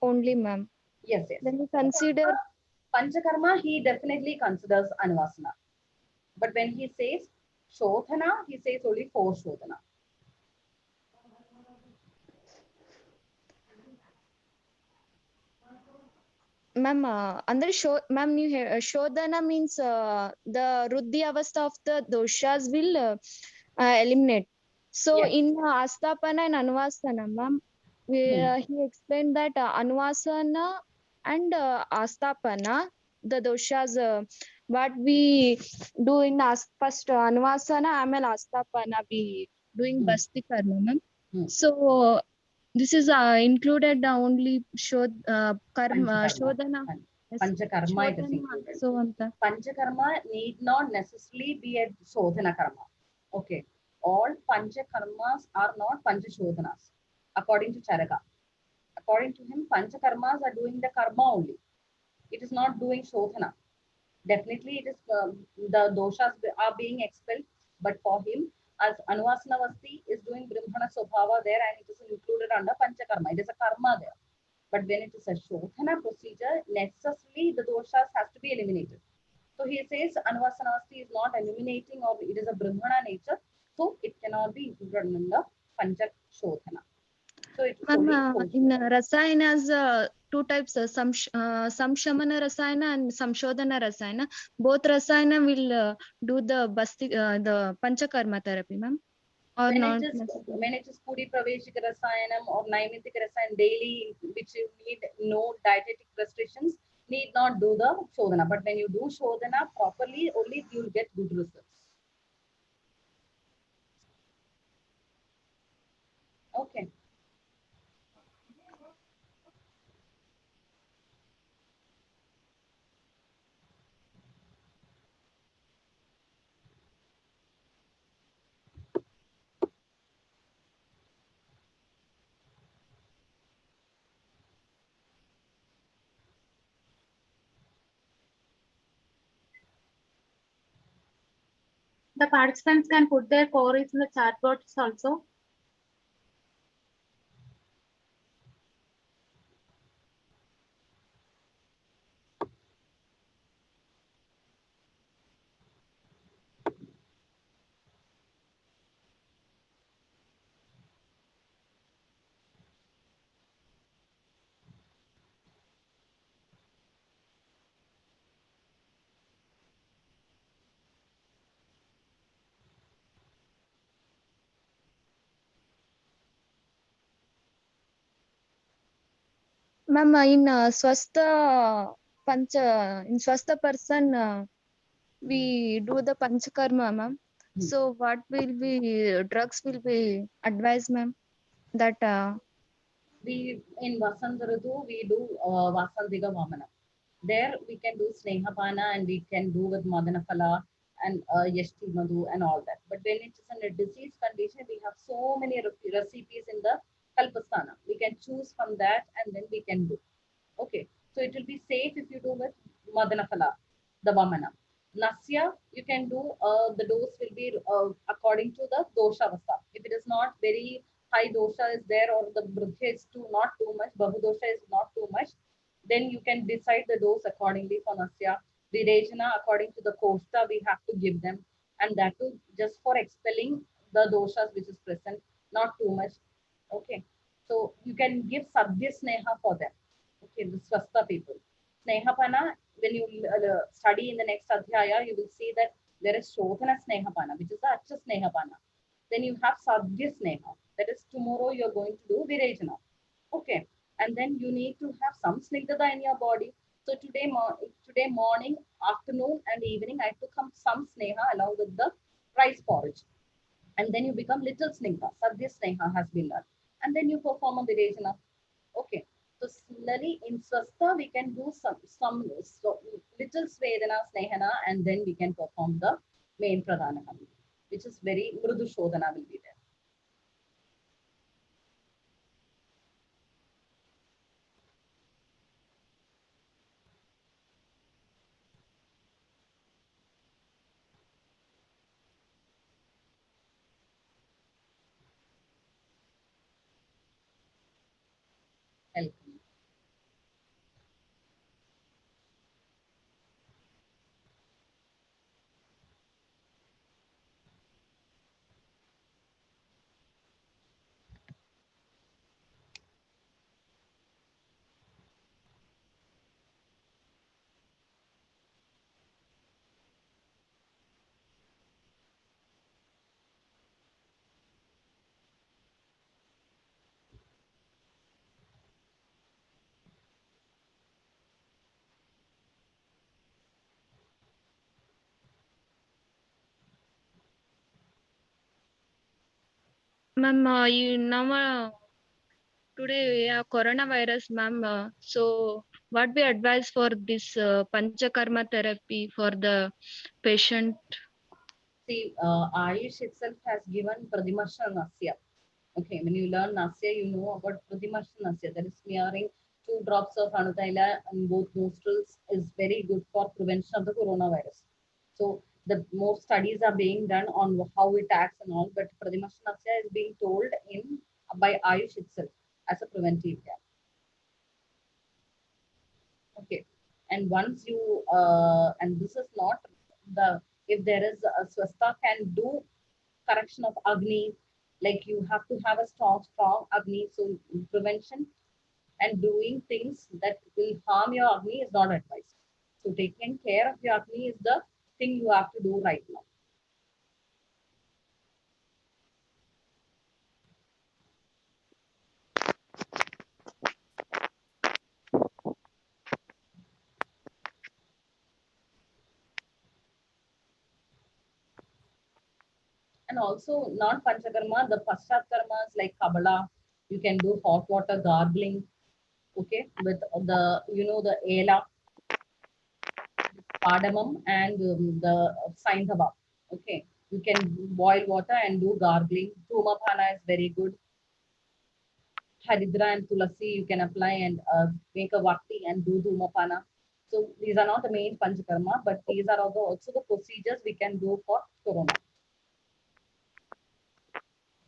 only, ma'am. Yes. Then we consider Panchakarma, he definitely considers Anuvasana. But when he says Shodhana, he says only 4 Shodhana. ma'am, under ma'am, you hear Shodhana means the Ruddhi Avastha of the doshas will eliminate. So Yes. in Astapana and Anuvasana, ma'am, he explained that Anuvasana and Astapana the doshas what we do in first anuvasana ಆಮೇಲೆ astapana we doing Hmm. basti karma ma'am. Hmm. So this is included only karma Panchakarma. shodhana. Yes, Panchakarma it is shodhana included. so anta. Panchakarma need not necessarily be a Shodhana karma. Okay. All Panchakarmas are not Panchashodhanas, according to Charaka. According to him, Panchakarmas are doing the karma only. It is not doing Shodhana. Definitely, it is the doshas are being expelled, but for him, as Anuvasana Vasti is doing Brahmana Swabhava there and it is included under Panchakarma. It is a karma there. But when it is a Shodhana procedure, necessarily the doshas has to be eliminated. So he says Anuvasanasti is not eliminating or it is a Brahmana nature, so it cannot be included in the Panchak Shodhana. So it is Ma'am, only in Shodhana. Rasayanas, two types, Samshamana Rasayana and Samshodhana Rasayana. Both Rasayana will do the the Panchakarma therapy, ma'am, or When not it is necessarily? when it is Puri Praveshika Rasayanam or Naimintika Rasayanam daily, which you need no dietetic restrictions, need not do the Shodhana. But when you do Shodhana properly, only you will get good results. Okay. The participants can put their queries in the chat box also. Ma'am, in Swastha in Swastha person, we do the Panchakarma, ma'am. Hmm. So what will be drugs will be advised, ma'am? That We in Vasant Ritu we do Vasantiga Vamana. There we can do Snehapana and we can do with Madanaphala and Yashti Madhu and all that. But when it is in a disease condition, we have so many recipes in the Kalpasthana. We can choose from that and then we can do. Okay, so it will be safe if you do with Madanaphala, the Vamana. Nasya, you can do, the dose will be according to the dosha vasa. If it is not very high dosha is there or the Brudhya is too not too much, Bahudosha is not too much, then you can decide the dose accordingly for Nasya. Virejana, according to the Kosta, we have to give them. And that too, just for expelling the doshas which is present, not too much. Okay. So you can give Sadhya Sneha for them. Okay, the Swastha people. Snehapana, when you study in the next Adhyaya, you will see that there is Shodhana Snehapana, which is the Acha Snehapana. Then you have Sadhya Sneha. That is tomorrow you are going to do Virejana. Okay. And then you need to have some snigdhata in your body. So today morning, afternoon, and evening, I took some sneha along with the rice porridge. And then you become little snigdha. Sadhya sneha has been done. And then you perform a virejana. Okay. So similarly, in swastha, we can do some little svedana snehana, and then we can perform the main pradhana kami, which is very mrudu shodhana will be there. Welcome. Ma'am, today we have coronavirus, ma'am. So what we advise for this panchakarma therapy for the patient? See, Ayush itself has given Pradimarsha Nasya. Okay, when you learn Nasya, you know about Pradimarsha Nasya. That is smearing 2 drops of Anutaila in both nostrils is very good for prevention of the coronavirus. So the more studies are being done on how it acts and all, but Pradimarsha Nasya is being told in by Ayush itself as a preventive care. Okay, and once you and this is not the, if there is a swasta can do correction of Agni, like you have to have a strong Agni. So prevention and doing things that will harm your Agni is not advised. So taking care of your Agni is the thing you have to do right now. And also non-panchakarma, the paschat karmas like Kabbalah, you can do hot water gargling, okay, with the, you know, the Ela, cardamom, and the Saindhava. Okay, you can boil water and do gargling. Dhumapana is very good. Haridra and Tulasi you can apply and make a vakti and do Dhumapana. So these are not the main panchakarma, but these are also the procedures we can do for corona.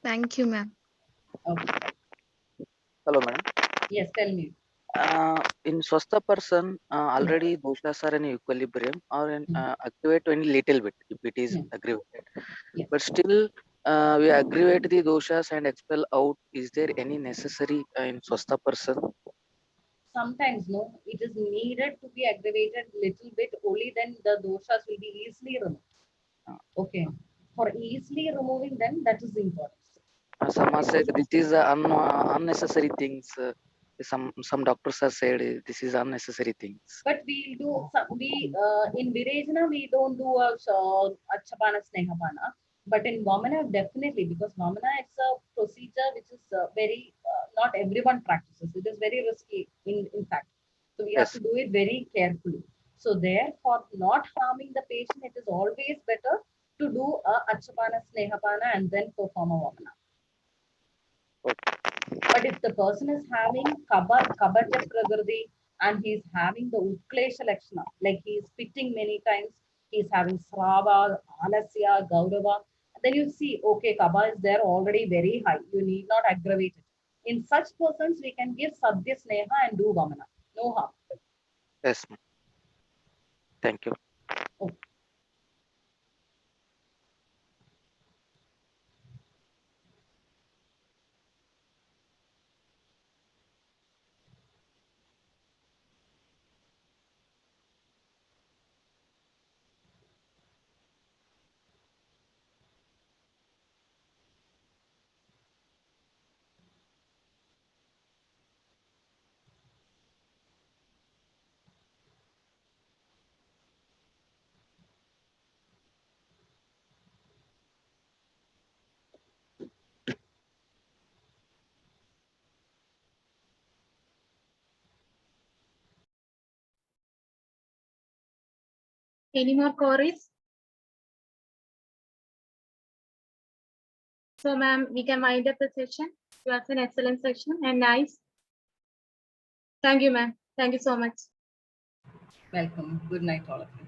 Thank you, ma'am. Okay. Hello, madam. Yes, tell me. In Swastha person, already doshas are in equilibrium or in aggravate only little bit if it is aggravated. Yes. But still, we aggravate the doshas and expel out. Is there any necessary in Swastha person? Sometimes no, it is needed to be aggravated little bit, only then the doshas will be easily removed. Okay, for easily removing them, that is important. Some are said this is unnecessary things. Some doctors have said this is unnecessary things. But we'll do some, we in Virejana we don't do a Achapana Snehapana, but in Vamana definitely, because Vamana it's a procedure which is very not everyone practices. It is very risky in fact. So we have Yes. to do it very carefully. So therefore, not harming the patient, it is always better to do a Achapana Snehapana and then perform a Vamana. But if the person is having Kabaja Pragrati and he's having the Utklesha Lakshana, like he's spitting many times, he's having Srava, Alasya, Gaurava, then you see, okay, Kaba is there already very high. You need not aggravate it. In such persons, we can give Sadhya Sneha and do Vamana. No harm. Yes. Thank you. Okay. Any more queries? So, ma'am, we can wind up the session. You have an excellent session and nice. Thank you, ma'am. Thank you so much. Welcome. Good night, all of you.